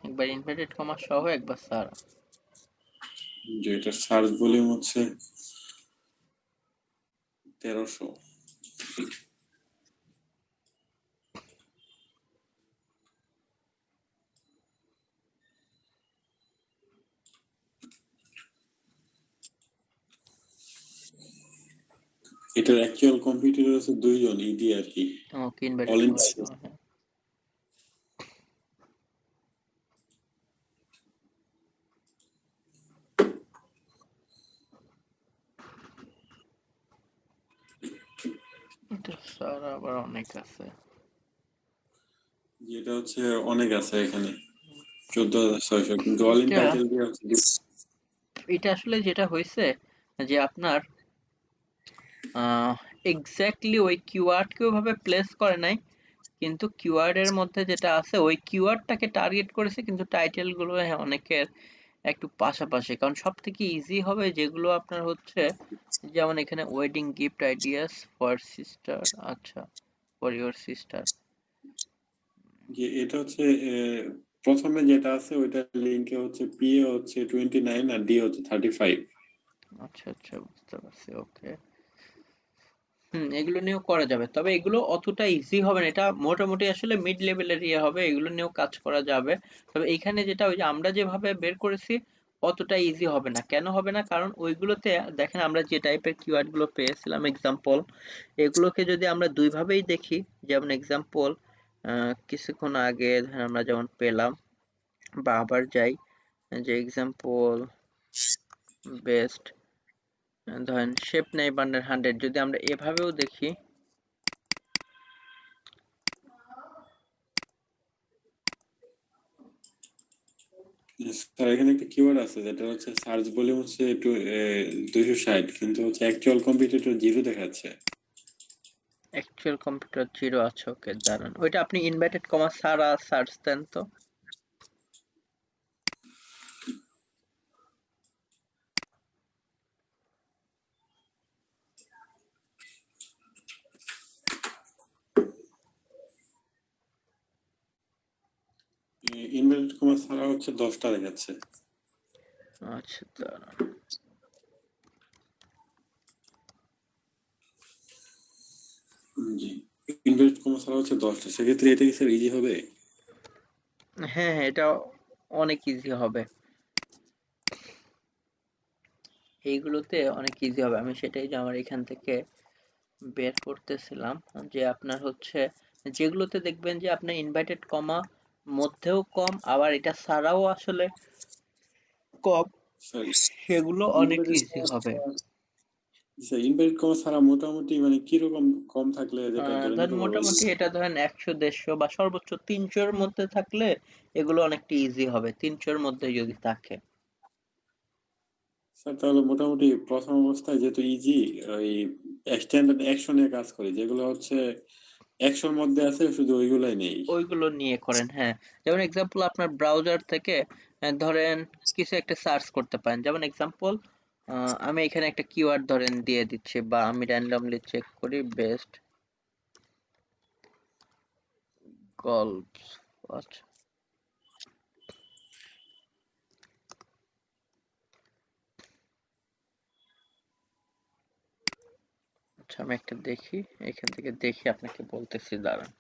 একবার ইনভার্টেড কমা সহ, একবার সারা। যে এটা সার্চ ভলিউম হচ্ছে 1300। এটার অ্যাকচুয়াল কম্পিউটার আছে 2 জন ইডি আর কি। ওকে, ইনভার্টেড অল ইন কমা সহ, হ্যাঁ। এটা সারা আবার অনেক আছে। যেটা হচ্ছে অনেক আছে এখানে 14600, কিন্তু অল ইন এটা টাইটেল দিয়ে হচ্ছে এটা আসলে যেটা হয়েছে যে আপনার এক্স্যাক্টলি ওই কিওয়ার্ডকে ওইভাবে প্লেস করে নাই, কিন্তু কিওয়ার্ডের মধ্যে যেটা আছে ওই কিওয়ার্ডটাকে টার্গেট করেছে, কিন্তু টাইটেল গুলো হ্যাঁ অনেকের একটু পাশাপাশি, কারণ সব থেকে ইজি হবে যেগুলো আপনার হচ্ছে, যেমন এখানে wedding gift ideas for sister, আচ্ছা, ফর ইওর সিস্টার। যে এটা হচ্ছে প্রথমে যেটা আছে ওইটা লিংকে হচ্ছে পিএ হচ্ছে 29 আর ডি হচ্ছে 35। আচ্ছা আচ্ছা, বুঝতে পারছি, ওকে। এগুলো নিয়েও করা যাবে, তবে এগুলো অতটা ইজি হবে না, এটা মোটামুটি আসলে মিড লেভেলের ইয়ে হবে, এগুলো নিয়েও কাজ করা যাবে। তবে এইখানে যেটা ওই যে আমরা যেভাবে বের করেছি অতটা ইজি হবে না। কেন হবে না? কারণ ওইগুলোতে দেখেন আমরা যে টাইপের কিওয়ার্ড গুলো পেয়েছিলাম এক্সাম্পল, এগুলোকে যদি আমরা দুই ভাবেই দেখি, যেমন এক্সাম্পল কিছুক্ষণ আগে ধরেন আমরা যেমন পেলাম, বা আবার যাই যে এক্সাম্পল বেস্ট, ধরেন শেপ নাই বান্ডার 100, যদি আমরা এভাবেও দেখি, স্যার এখানে একটা কিওয়ার্ড আছে যেটা হচ্ছে সার্চ ভলিউম হচ্ছে একটু 260, কিন্তু হচ্ছে অ্যাকচুয়াল কম্পিটিটর 0 দেখাচ্ছে। অ্যাকচুয়াল কম্পিউটার 0 আছে, ওকে দাঁড়ান, ওইটা আপনি ইনভার্টেড কমা ছাড়া সার্চ দেন তো। ইনভার্টেড কমা ছাড়া হচ্ছে 10টা দেখাচ্ছে। আচ্ছা দাঁড়ান, জি, ইনভার্টেড কমা ছাড়া হচ্ছে 10টা, সেক্ষেত্রে এটা কি স্যার ইজি হবে? হ্যাঁ হ্যাঁ, এটা অনেক ইজি হবে, এইগুলোতে অনেক ইজি হবে। আমি সেটাই যে আমার এখান থেকে বের করতেছিলাম, যে আপনার হচ্ছে যেগুলোতে দেখবেন যে আপনার ইনভার্টেড কমা মধ্যেও কম, আবার এটা ছাড়াও আসলে কম, স্যার সেগুলো অনেক ইনভার্টেড ইজি কমা হবে। ছাড়া, স্যার ইনভার্টেড কমা ছাড়া মোটামুটি মানে কিরকম কম থাকলে যেটা ধরে ধরেন নিতে পারবো? মোটামুটি এটা ধরেন 100 150 বা সর্বোচ্চ 300-র মধ্যে থাকলে এগুলো অনেকটা ইজি হবে, 300-র মধ্যে যদি থাকে। স্যার তাহলে মোটামুটি প্রথম অবস্থায় যেহেতু ইজি, ওই স্ট্যান্ডার্ড অ্যাকশন নিয়ে কাজ করি, যেগুলো হচ্ছে 100-র মধ্যে আছে শুধু ওইগুলাই নেই। ওইগুলো নিয়ে করেন, হ্যাঁ। যেমন এক্সাম্পল আপনার ব্রাউজার থেকে ধরেন কিছু একটা সার্চ করতে পারেন, যেমন এক্সাম্পল আমি এখানে একটা কিওয়ার্ড ধরেন দিয়ে দিচ্ছি, বা আমি র্যান্ডমলি চেক করি বেস্ট গল্প। আচ্ছা আচ্ছা, আমি একটা দেখি, এখান থেকে দেখি আপনাকে বলতেছি, দাঁড়ান।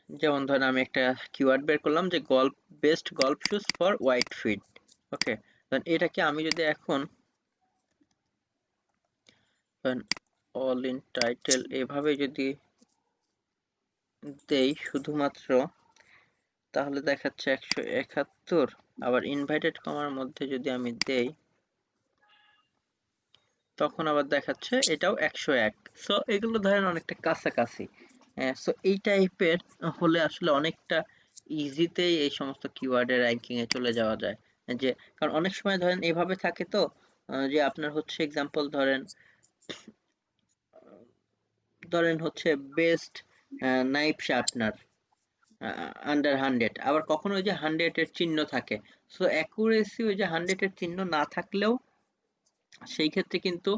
যেমন ধরেন আমি একটা কিওয়ার্ড বের করলাম যে গল্প, best golf shoes for wide feet, okay. এটাকে আমি যদি এখন অল ইন টাইটেল এভাবে যদি দেই শুধুমাত্র, তাহলে দেখাচ্ছে 171, আবার ইনভাইটেড কমার মধ্যে যদি আমি দেই তখন আবার দেখাচ্ছে এটাও 101। সো এগুলো ধরেন অনেকটা কাছাকাছি। সো এই টাইপের হলে আসলে অনেকটা ইজিতেই এই সমস্ত কিওয়ার্ডের র্যাঙ্কিং এ চলে যাওয়া যায়। যে কারণ অনেক সময় ধরেন এভাবে থাকে তো, যে আপনার হচ্ছে এক্সাম্পল ধরেন ধরেন হচ্ছে বেস্ট নাইফ শার্পনার আন্ডার 100, আবার কখনো ওই যে 100 এর চিহ্ন থাকে। সো অ্যাকুরেসি ওই যে 100 এর চিহ্ন না থাকলেও সেই ক্ষেত্রে কিন্তু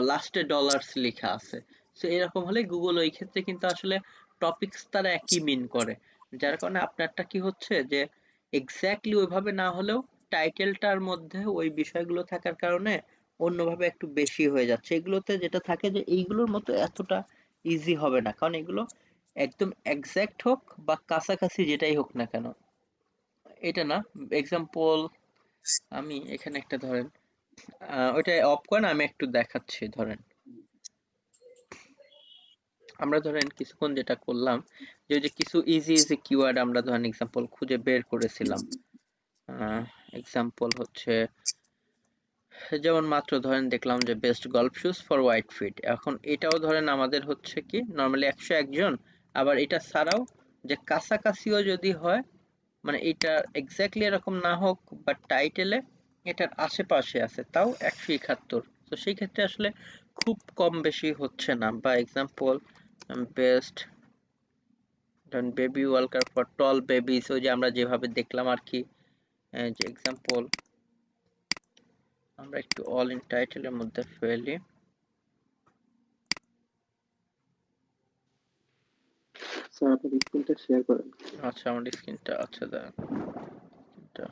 লাস্টে ডলার্স লেখা আছে। সো এরকম হলে গুগল ওই ক্ষেত্রে কিন্তু আসলে টপিকস তারা একই মিন করে, যার কারণে আপনারটা কি হচ্ছে যে এক্স্যাক্টলি ওইভাবে না হলেও টাইটেলটার মধ্যে ওই বিষয়গুলো থাকার কারণে অন্যভাবে একটু বেশি হয়ে যাচ্ছে। এগুলোতে যেটা থাকে যে এইগুলোর মতো এতটা ইজি হবে না, কারণ এগুলো একদম এক্সাক্ট হোক বা কাছাকাছি যেটাই হোক না কেন, এটা না। এক্সাম্পল আমি এখানে একটা ধরেন ওইটা অফ করেন, আমি একটু দেখাচ্ছি। ধরেন আমরা ধরেন কিছুক্ষণ যেটা করলাম যে ওই যে কিছু ইজি ইজি কিওয়ার্ড আমরা ধরেন এক্সাম্পল খুঁজে বের করেছিলাম। এক্সাম্পল হচ্ছে যেমন মাত্র ধরেন দেখলাম যে best golf shoes for wide feet, এখন এটাও ধরেন আমাদের হচ্ছে কি নর্মালি 101 জন, আবার এটা ছাড়াও যে কাছাকাছিও যদি হয়, মানে এটা এক্স্যাক্টলি এরকম না হোক বাট টাইটেলে এটার আশেপাশে আছে, তাও 171। তো সেই ক্ষেত্রে আসলে খুব কম বেশি হচ্ছে না। বা এক্সাম্পল বেস্ট ধরেন baby walker for tall babies, ওই যে আমরা যেভাবে দেখলাম আর কি, যে এক্সাম্পল আমরা একটু অল ইন টাইটেলের মধ্যে ফেলি। স্যার আপনার স্ক্রিনটা শেয়ার করেন। আচ্ছা আমার স্ক্রিনটা, আচ্ছা দাঁড়ান, এটা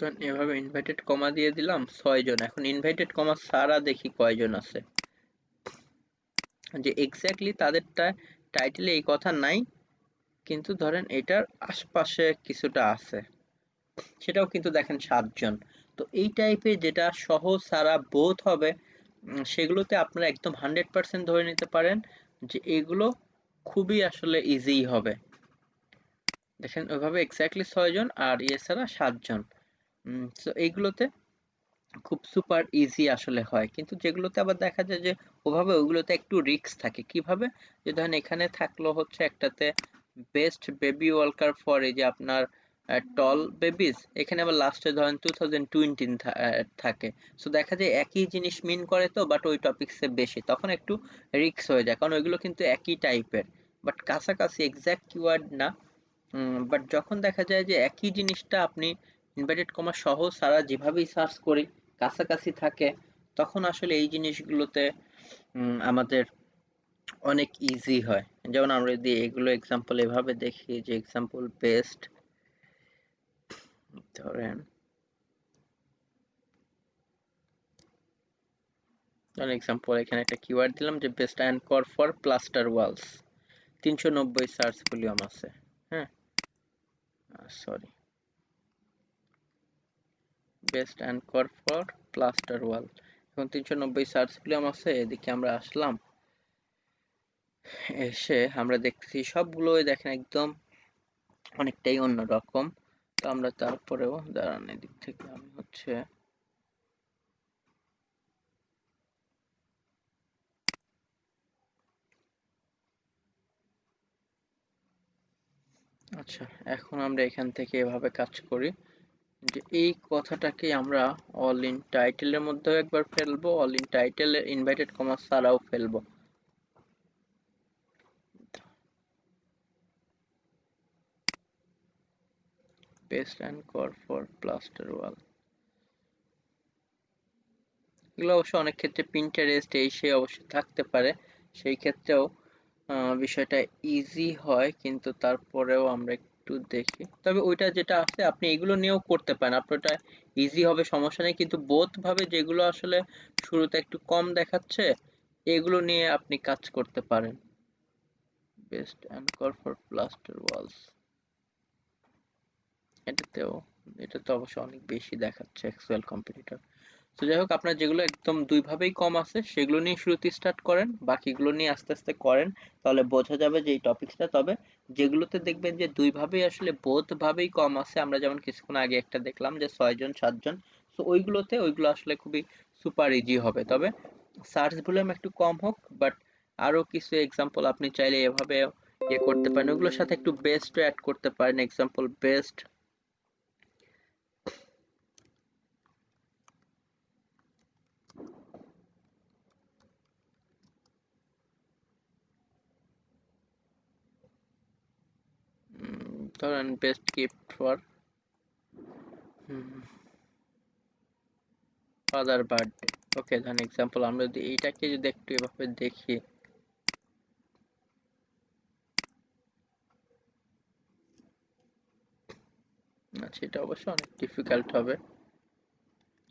তো এভাবে ইনভাইটেড কমা দিয়ে দিলাম 6 জন। এখন ইনভাইটেড কমা ছাড়া দেখি কয়জন আছে, যে এক্স্যাক্টলি তাদেরটা টাইটেলে এই কথা নাই, কিন্তু ধরেন এটার আশপাশে কিছুটা আছে, সেটাও কিন্তু দেখেন 7 জন। তো এই টাইপের যেটা সহ সারা বোথ হবে, সেগুলোতে আপনারা একদম 100% ধরে নিতে পারেন যে এগুলো খুবই আসলে ইজি হবে। দেখেন ওইভাবে এক্স্যাক্টলি 6 জন আর ইয়ে ছাড়া 7 জন। তো এইগুলোতে খুব সুপার ইজি আসলে হয়, কিন্তু যেগুলোতে আবার দেখা যায় যে ওভাবে ওগুলোতে একটু রিস্ক থাকে। কিভাবে? যে ধরেন এখানে থাকলো হচ্ছে একটাতে বেস্ট বেবি ওয়ার্কার ফর এই যে আপনার টল বেবিজ, এখানে আবার লাস্টে ধরেন 2020 থাকে। সো দেখা যায় একই জিনিস মিন করে তো, বাট ওই টপিকসে বেশি, তখন একটু রিস্ক হয়ে যায়, কারণ ওইগুলো কিন্তু একই টাইপের বাট কাছাকাছি এক্সাক্ট কিওয়ার্ড না। বাট যখন দেখা যায় যে একই জিনিসটা আপনি ইনভার্টেড কমা সহ সারা যেভাবেই সার্চ করি কাছাকাছি থাকে, তখন আসলে এই জিনিসগুলোতে আমাদের অনেক ইজি হয়। যেমন আমরা যদি এগুলো এক্সাম্পল এভাবে দেখি, যে এক্সাম্পল বেস্ট, ধরেন এক্সাম্পল এখানে একটা কিওয়ার্ড দিলাম যে best anchor for plaster walls, 390 search volume আছে। হ্যাঁ, sorry, best anchor for plaster wall, এখন 390 সার্চ ভলিউম আছে। এদিকে আমরা আসলাম, এসে আমরা দেখছি সবগুলোই দেখেন একদম অনেকটাই অন্যরকম। তো আমরা তারপরেও দাঁড়ান, এদিক থেকে আমি হচ্ছে আচ্ছা, এখন আমরা এখান থেকে এভাবে কাজ করি যে এই কথাটাকে আমরা অল ইন টাইটেলের মধ্যেও একবার ফেলবো, অল ইন টাইটেলে ইনভাইটেড কমা ছাড়াও ফেলবো। বেস্ট অ্যানকর ফর প্লাস্টার ওয়াল, এগুলো অবশ্য অনেক ক্ষেত্রে পিন্টারেস্ট এই সে অবশ্যই থাকতে পারে, সেই ক্ষেত্রেও বিষয়টা ইজি হয়, কিন্তু তারপরেও আমরা একটু দেখি। তবে ওইটা যেটা আছে আপনি এগুলো নিয়েও করতে পারেন, আপনার ওটা ইজি হবে, সমস্যা নেই, কিন্তু বোথ ভাবে যেগুলো আসলে শুরুতে একটু কম দেখাচ্ছে এগুলো নিয়ে আপনি কাজ করতে পারেন। Best anchor for plaster walls, এটা তো অবশ্য অনেক বেশি দেখাচ্ছে অ্যাকচুয়াল কম্পিটিটর। তো যাই হোক, আপনার যেগুলো একদম দুই ভাবেই কম আছে সেগুলো নিয়ে শুরুতে স্টার্ট করেন, বাকিগুলো নিয়ে আস্তে আস্তে করেন, তাহলে বোঝা যাবে যে এই টপিকসটা। তবে যেগুলোতে দেখবেন যে দুই ভাবেই আসলে বোথ ভাবেই কম আছে, আমরা যেমন কিছুক্ষণ আগে একটা দেখলাম যে 6 জন 7 জন, তো ওইগুলো আসলে খুবই সুপার ইজি হবে। তবে সার্চ ভলিউম একটু কম হোক, বাট আরো কিছু এক্সাম্পল আপনি চাইলে এভাবে ইয়ে করতে পারেন, ওগুলোর সাথে একটু বেস্ট অ্যাড করতে পারেন। এক্সাম্পল বেস্ট, ধরেন best gift for father birthday. Okay, ধরেন এক্সাম্পল আমরা যদি এইটাকে যদি একটু এভাবে দেখি, আচ্ছা এটা অবশ্য অনেক ডিফিকাল্ট হবে।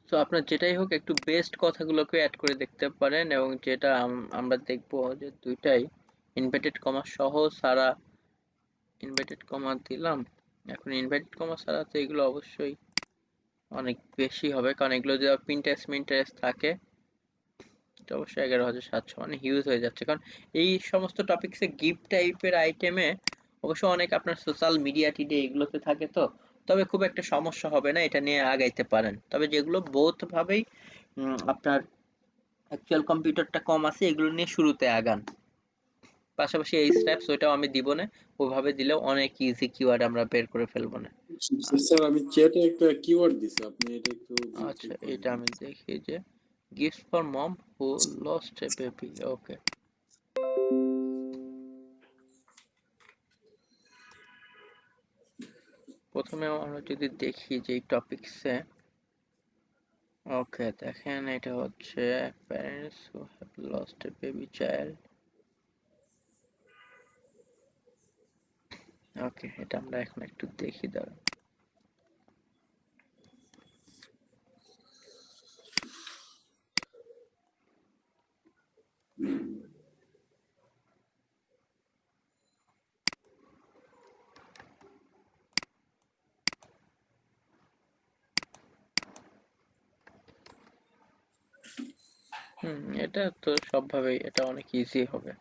তো আপনার যেটাই হোক একটু বেস্ট কথাগুলোকে অ্যাড করে দেখতে পারেন, এবং যেটা আমরা দেখবো যে দুইটাই ইনভার্টেড কমা সহ সারা, ইনভার্টেড কমা দিলাম, এখন ইনভার্টেড কমা ছাড়া তো এগুলো অবশ্যই অনেক বেশি হবে, কারণ এগুলো যদি পিন্টারেস্ট থাকে এটা অবশ্যই 11,700, মানে হিউজ হয়ে যাচ্ছে। কারণ এই সমস্ত টপিকসে গিফট টাইপের আইটেমে অবশ্য অনেক আপনার সোশ্যাল মিডিয়া টিডে এগুলোতে থাকে, তো তবে খুব একটা সমস্যা হবে না, এটা নিয়ে আগাইতে পারেন। তবে যেগুলো বোথ ভাবেই আপনার অ্যাকচুয়াল কম্পিউটারটা কম আছে এগুলো নিয়ে শুরুতে আগান। পাশাপাশি এই স্টেপস ওইটাও আমি দিব না, ওভাবে দিলেও অনেক ইজি কিওয়ার্ড আমরা বের করে ফেলবো না। স্যার আমি চ্যাটে একটা কিওয়ার্ড দিছি, আপনি এটা একটু আচ্ছা, চেক করে এটা দিন। আমি দেখি যে gift for mom who lost a baby. Okay, প্রথমে আমরা যদি দেখি যে এই টপিকসে, ওকে দেখেন এটা হচ্ছে parents who have lost a baby child. Okay, এটা আমরা এখন একটু দেখি, দাঁড়ান। এটা তো সবভাবেই এটা অনেক ইজি হবে।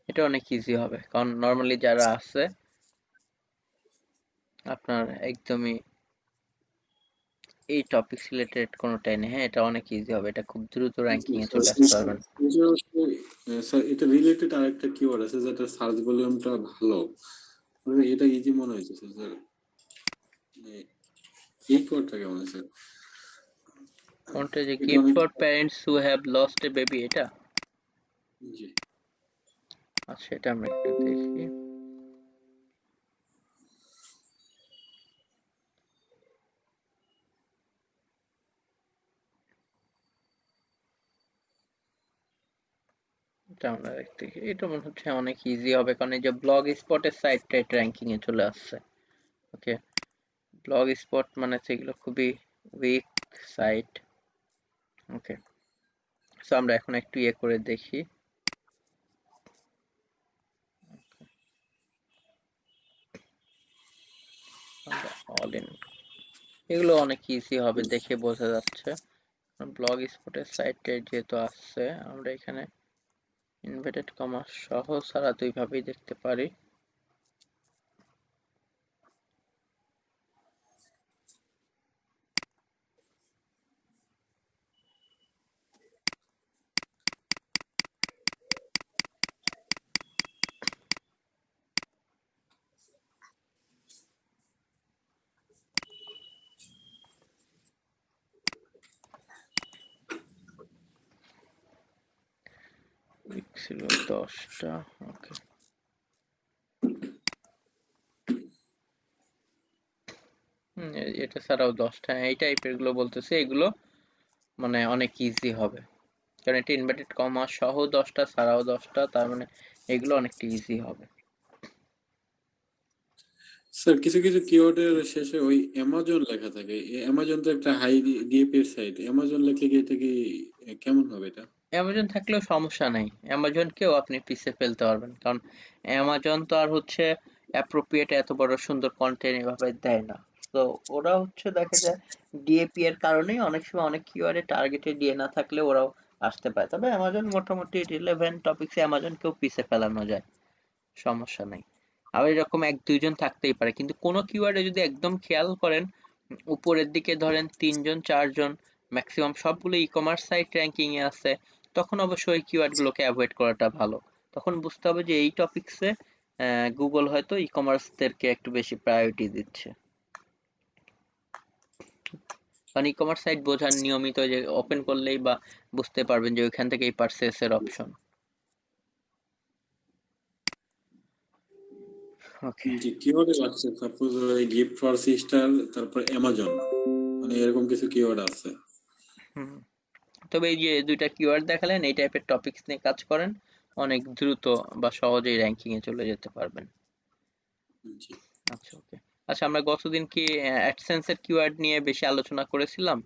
এটা অনেক ইজি হবে কারণ নর্মালি যারা আছে আপনার একদমই এই টপিক রিলেটেড কোনোটাই নেই। হ্যাঁ, এটা অনেক ইজি হবে, এটা খুব দ্রুত র্যাঙ্কিং এ চলে আসতে পারবেন। স্যার এটা রিলেটেড আরেকটা কিওয়ার্ড আছে যেটা সার্চ ভলিউমটা ভালো, মানে এটা ইজি মনে হয়েছে স্যার। এই কিওয়ার্ডটা কেমন স্যার? কোনটা যে এটা গিফট অনেক for parents who have lost a baby, এটা? জি আচ্ছা, এটা আমরা একটু দেখি। এটা আমরা দেখতে, এটা মনে হচ্ছে অনেক ইজি হবে কারণ এই যে ব্লগ স্পটের সাইটটা এটা র্যাঙ্কিং এ চলে আসছে। ওকে, ব্লগ স্পট মানে সেগুলো খুবই উইক সাইট। ওকে, সো আমরা এখন একটু ইয়ে করে দেখি। আমরা অল ইন, এগুলো অনেক ইজি হবে, দেখে বোঝা যাচ্ছে। ব্লগ স্পটের সাইটে যেহেতু আসছে, আমরা এখানে ইনভার্টেড কমা সহ সারা দুইভাবেই দেখতে পারি। ছিল 10টা। ওকে, এটা ছাড়াও 10টা এই টাইপের গুলো বলতেছে, এগুলো মানে অনেক ইজি হবে কারণ এটা ইনভার্টেড কমা সহ 10টা ছাড়াও 10টা, তার মানে এগুলো অনেকটা ইজি হবে। স্যার কিছু কিছু কিওয়ার্ডের শেষে ওই অ্যামাজন লেখা থাকে, অ্যামাজন তো একটা হাই ডিএপির সাইট, অ্যামাজন লেখলে কি এটা কি কেমন হবে এটা? অ্যামাজন থাকলেও সমস্যা নাই, অ্যামাজনকেও আপনি পিছে ফেলতে পারবেন কারণ অ্যামাজন তো আর হচ্ছে অ্যাপ্রোপ্রিয়েট এত বড় সুন্দর কন্টেন্ট এভাবে দেয় না। তো ওরা হচ্ছে দেখা যায় ডিএপি এর কারণেই অনেক সময় অনেক কিওয়ার্ডে টার্গেটে দিয়ে না থাকলে ওরাও আসতে পারে, তবে অ্যামাজন মোটামুটি রিলেভেন্ট টপিকসে অ্যামাজনকেও পিছে ফেলানো যায়, সমস্যা নাই। আবার এরকম এক দুইজন থাকতেই পারে, কিন্তু কোনো কিওয়ার্ডে যদি একদম খেয়াল করেন উপরের দিকে ধরেন 3 জন 4 জন ম্যাক্সিমাম সবগুলো ই কমার্স সাইট র্যাঙ্কিং এ আছে, তখন অবশ্যই ওই কিওয়ার্ড গুলোকে অ্যাভয়েড করাটা ভালো। তখন বুঝতে হবে যে এই টপিকসে গুগল হয়তো ই কমার্সদেরকে একটু বেশি প্রায়োরিটি দিচ্ছে। কারণ ই কমার্স সাইট বোঝার নিয়মিত যে ওপেন করলেই বা বুঝতে পারবেন যে ওইখান থেকে এই পারচেসের অপশন। ওকে, যে কিওয়ার্ডে লাগছে সাপোজ ওই গিফট ফর সিস্টার, তারপর অ্যামাজন, মানে এরকম কিছু কিওয়ার্ড আছে। হুম, তবে এই যে দুইটা কিওয়ার্ড দেখালেন এই টাইপের টপিকস নিয়ে কাজ করেন, অনেক দ্রুত বা সহজেই র্যাঙ্কিং এ চলে যেতে পারবেন। জি আচ্ছা, ওকে। আচ্ছা, আমরা গতদিন কি অ্যাডসেন্স এর কিওয়ার্ড নিয়ে বেশি আলোচনা করেছিলাম?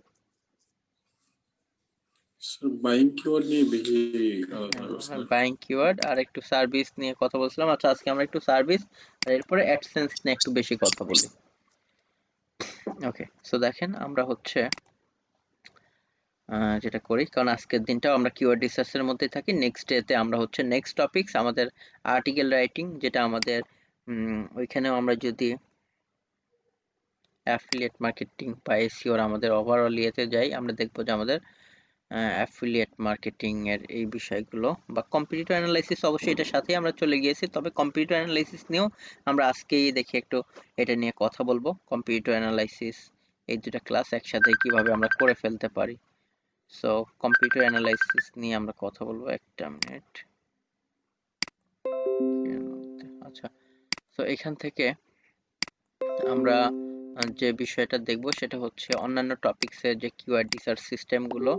স্যার বাইং কিওয়ার্ড নিয়ে বেশি আলোচনা করছিলাম। বাইং কিওয়ার্ড আর একটু সার্ভিস নিয়ে কথা বলছিলাম। আচ্ছা, আজকে আমরা একটু সার্ভিস আর এরপরে অ্যাডসেন্স নিয়ে একটু বেশি কথা বলি। ওকে, সো দেখেন আমরা হচ্ছে যেটা করি, কারণ আজকের দিনটাও আমরা কিওয়ার্ড রিসার্চের মধ্যে থাকি, নেক্সট ডেতে আমরা হচ্ছে নেক্সট টপিকস আমাদের আর্টিকেল রাইটিং, যেটা আমাদের ওইখানেও আমরা যদি অ্যাফিলিয়েট মার্কেটিং বা এসইওর আমাদের ওভারঅল ইয়েতে যাই, আমরা দেখবো যে আমাদের অ্যাফিলিয়েট মার্কেটিং এর এই বিষয়গুলো বা কম্পিটিটর অ্যানালাইসিস, অবশ্যই এটার সাথেই আমরা চলে গিয়েছি, তবে কম্পিটিটর অ্যানালাইসিস নিয়েও আমরা আজকেই দেখি একটু এটা নিয়ে কথা বলবো। কম্পিটিটর অ্যানালাইসিস এই দুটা ক্লাস একসাথে কিভাবে আমরা করে ফেলতে পারি। সো কম্পিউটার অ্যানালাইসিস নিয়ে আমরা কথা বলবো, একটা মিনিট। আচ্ছা, তো এখান থেকে আমরা যে বিষয়টা দেখব সেটা হচ্ছে অন্যান্য টপিকসের যে কিওয়ার্ড রিসার্চ সিস্টেমগুলো,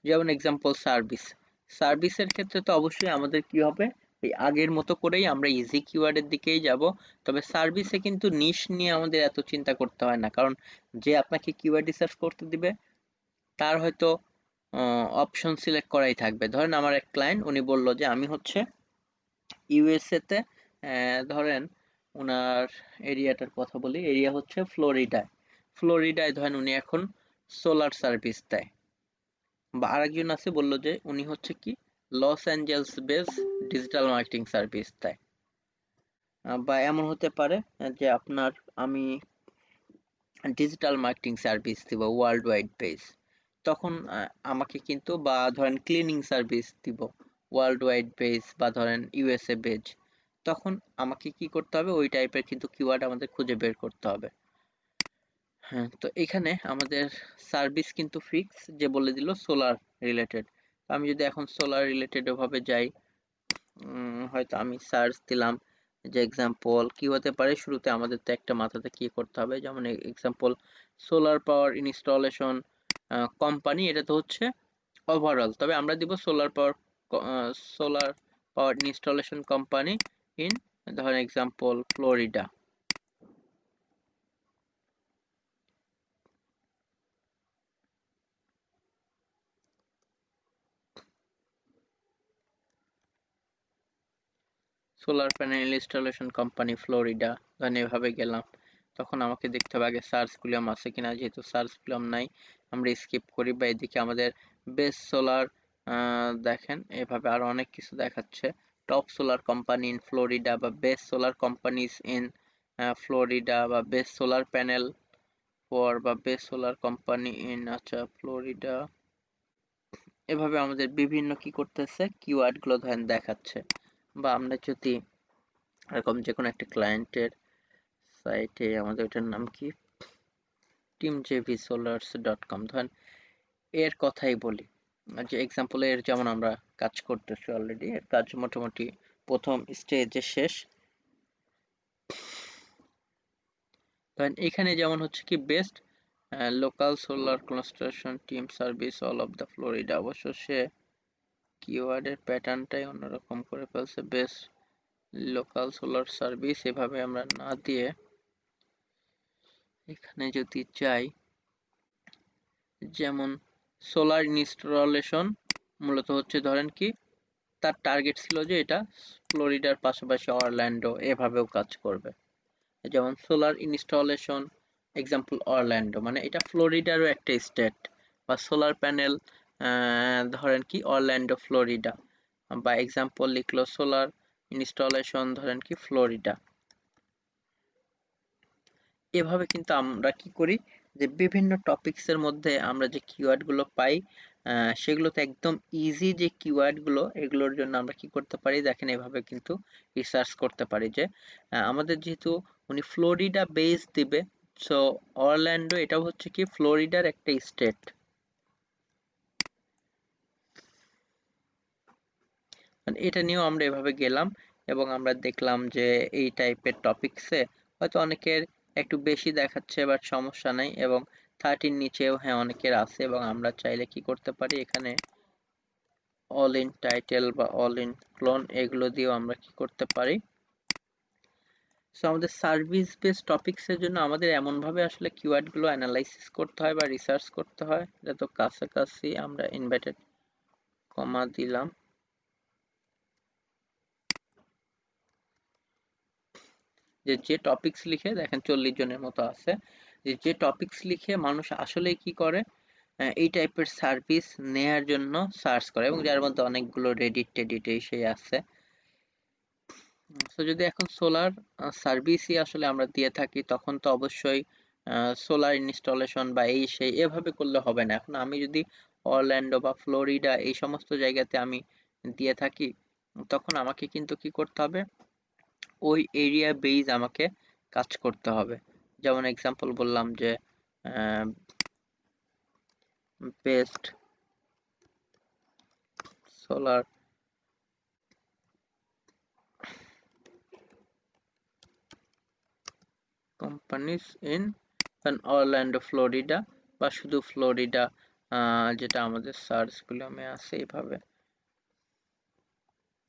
যেমন এক্সাম্পল সার্ভিস। সার্ভিসের ক্ষেত্রে তো অবশ্যই আমাদের কি হবে, এই আগের মতো করেই আমরা ইজি কিওয়ার্ডের দিকেই যাব, তবে সার্ভিসে কিন্তু নিশ নিয়ে আমাদের এত চিন্তা করতে হয় না, কারণ যে আপনাকে কিওয়ার্ড রিসার্চ করতে দিবে তার হয়তো অপশন সিলেক্ট করাই থাকবে। ধরেন আমার এক ক্লায়েন্ট, উনি বলল যে আমি হচ্ছে ইউএসএ তে ধরেন ওনার এরিয়াটার কথা বলি, এরিয়া হচ্ছে ফ্লোরিডায়। ফ্লোরিডায় ধরেন উনি এখন সোলার সার্ভিস দেয়। বা আরেকজন আছে বললো যে উনি হচ্ছে কি Los Angeles base digital marketing service দেয়। বা এমন হতে পারে যে আমি ডিজিটাল মার্কেটিং সার্ভিস দিব ওয়ার্ল্ড ওয়াইড বেস, তখন আমাকে কিন্তু, বা ধরেন ক্লিনিং সার্ভিস দিব ওয়ার্ল্ড ওয়াইড বেস বা ধরেন ইউএসএ বেজ, তখন আমাকে কি করতে হবে, ওই টাইপের কিন্তু কিওয়ার্ড আমাদের খুঁজে বের করতে হবে। হ্যাঁ, তো এখানে আমাদের সার্ভিস কিন্তু ফিক্স, যে বলে দিল সোলার রিলেটেড। আমি যদি এখন সোলার রিলেটেড ওভাবে যাই, হয়তো আমি সার্চ দিলাম যে এক্সাম্পল কি হতে পারে, শুরুতে আমাদের তো একটা মাথাতে কি করতে হবে, যেমন example solar power installation company, এটা তো হচ্ছে ওভারঅল, তবে আমরা দিব solar power installation company in, ধরেন example Florida. Solar panel installation company Florida, ধরেন এভাবে গেলাম, তখন আমাকে দেখতে হবে আগে সার্চ ফিল্ম আছে কিনা, যেহেতু সার্চ ফিল্ম নাই আমরা স্কিপ করি। বা এদিকে আমাদের বেস্ট সোলার, দেখেন এভাবে আরো অনেক কিছু দেখাচ্ছে, top solar company in Florida বা best solar companies in Florida বা বেস্ট সোলার প্যানেল ফর বা বেস্ট সোলার কোম্পানি ইন, আচ্ছা ফ্লোরিডা। এভাবে আমাদের বিভিন্ন কি করতেছে কিওয়ার্ড গুলো ধরেন দেখাচ্ছে। বা আমরা যদি এরকম যে কোনো একটা ক্লায়েন্টের সাইটে, আমাদের ওটার নাম কি teamjvsolars.com, ধরেন এর কথাই বলি, যে এক্সাম্পল এর যেমন আমরা কাজ করতেছি অলরেডি, এর কাজ মোটামুটি প্রথম স্টেজে শেষ। ধরেন এখানে যেমন হচ্ছে কি best local solar construction team service all of the Florida, অবশ্য সে কিওয়ার্ডের প্যাটার্নটাই অন্যরকম করে ফেলছে, বেস্ট লোকাল সোলার সার্ভিস এভাবে আমরা না দিয়ে এখানে যদি চাই, যেমন সোলার ইনস্টলেশন মূলত হচ্ছে ধরেন কি তার টার্গেট ছিল যে এটা ফ্লোরিডার পাশাপাশি অরল্যান্ডো এভাবেও কাজ করবে। যেমন সোলার ইনস্টলেশন এক্সাম্পল অরল্যান্ডো, মানে এটা ফ্লোরিডারও একটা স্টেট। বা সোলার প্যানেল ধরেন কি অরল্যান্ডো ফ্লোরিডা, বা এক্সাম্পল লিখলো সোলার ইনস্টলেশন ধরেন কি ফ্লোরিডা। এভাবে কিন্তু আমরা কি করি, যে বিভিন্ন টপিকস এর মধ্যে আমরা যে কিওয়ার্ড গুলো পাই, সেগুলোতে একদম ইজি যে কিওয়ার্ড গুলো, এগুলোর জন্য আমরা কি করতে পারি, দেখেন এভাবে কিন্তু রিসার্চ করতে পারি যে আমাদের যেহেতু উনি ফ্লোরিডা বেস দিবে, সো অরল্যান্ডো এটাও হচ্ছে কি ফ্লোরিডার একটা স্টেট। এটা নিয়েও আমরা এভাবে গেলাম এবং আমরা দেখলাম যে এই টাইপের টপিকসে হয়তো অনেকের একটু বেশি দেখাচ্ছে, বাট সমস্যা নাই, এবং 30 নিচেও হ্যাঁ অনেকের আছে, এবং আমরা চাইলে কি করতে পারি এখানে অল ইন টাইটেল বা অল ইন ক্লোন এগুলো দিয়েও আমরা কি করতে পারি। সো আমাদের সার্ভিস বেস টপিকস এর জন্য আমাদের এমন ভাবে আসলে কিওয়ার্ড গুলো অ্যানালাইসিস করতে হয় বা রিসার্চ করতে হয়। এটা তো কাছাকাছি, আমরা ইনভার্টেড কমা দিলাম, যে টপিকস লিখে দেখেন 40 জনের মতো আছে, যে টপিকস লিখে মানুষ আসলে কি করে এই টাইপের সার্ভিস নেয়ার জন্য সার্চ করে, এবং যার মধ্যে অনেকগুলো রেডিট টেডিট সেই আছে। তো যদি এখন সোলার সার্ভিসই আসলে আমরা দিয়ে থাকি, তখন তো অবশ্যই সোলার ইনস্টলেশন বা এই সেই এভাবে করলে হবে না। এখন আমি যদি অরল্যান্ডো বা ফ্লোরিডা এই সমস্ত জায়গাতে আমি দিয়ে থাকি, তখন আমাকে কিন্তু কি করতে হবে, ওই এরিয়া বেইজ আমাকে কাজ করতে হবে। যেমন এক্সাম্পল বললাম যে best solar companies in Orlando Florida, বা শুধু ফ্লোরিডা, যেটা আমাদের সার্চ ফিল্মে আছে। এইভাবে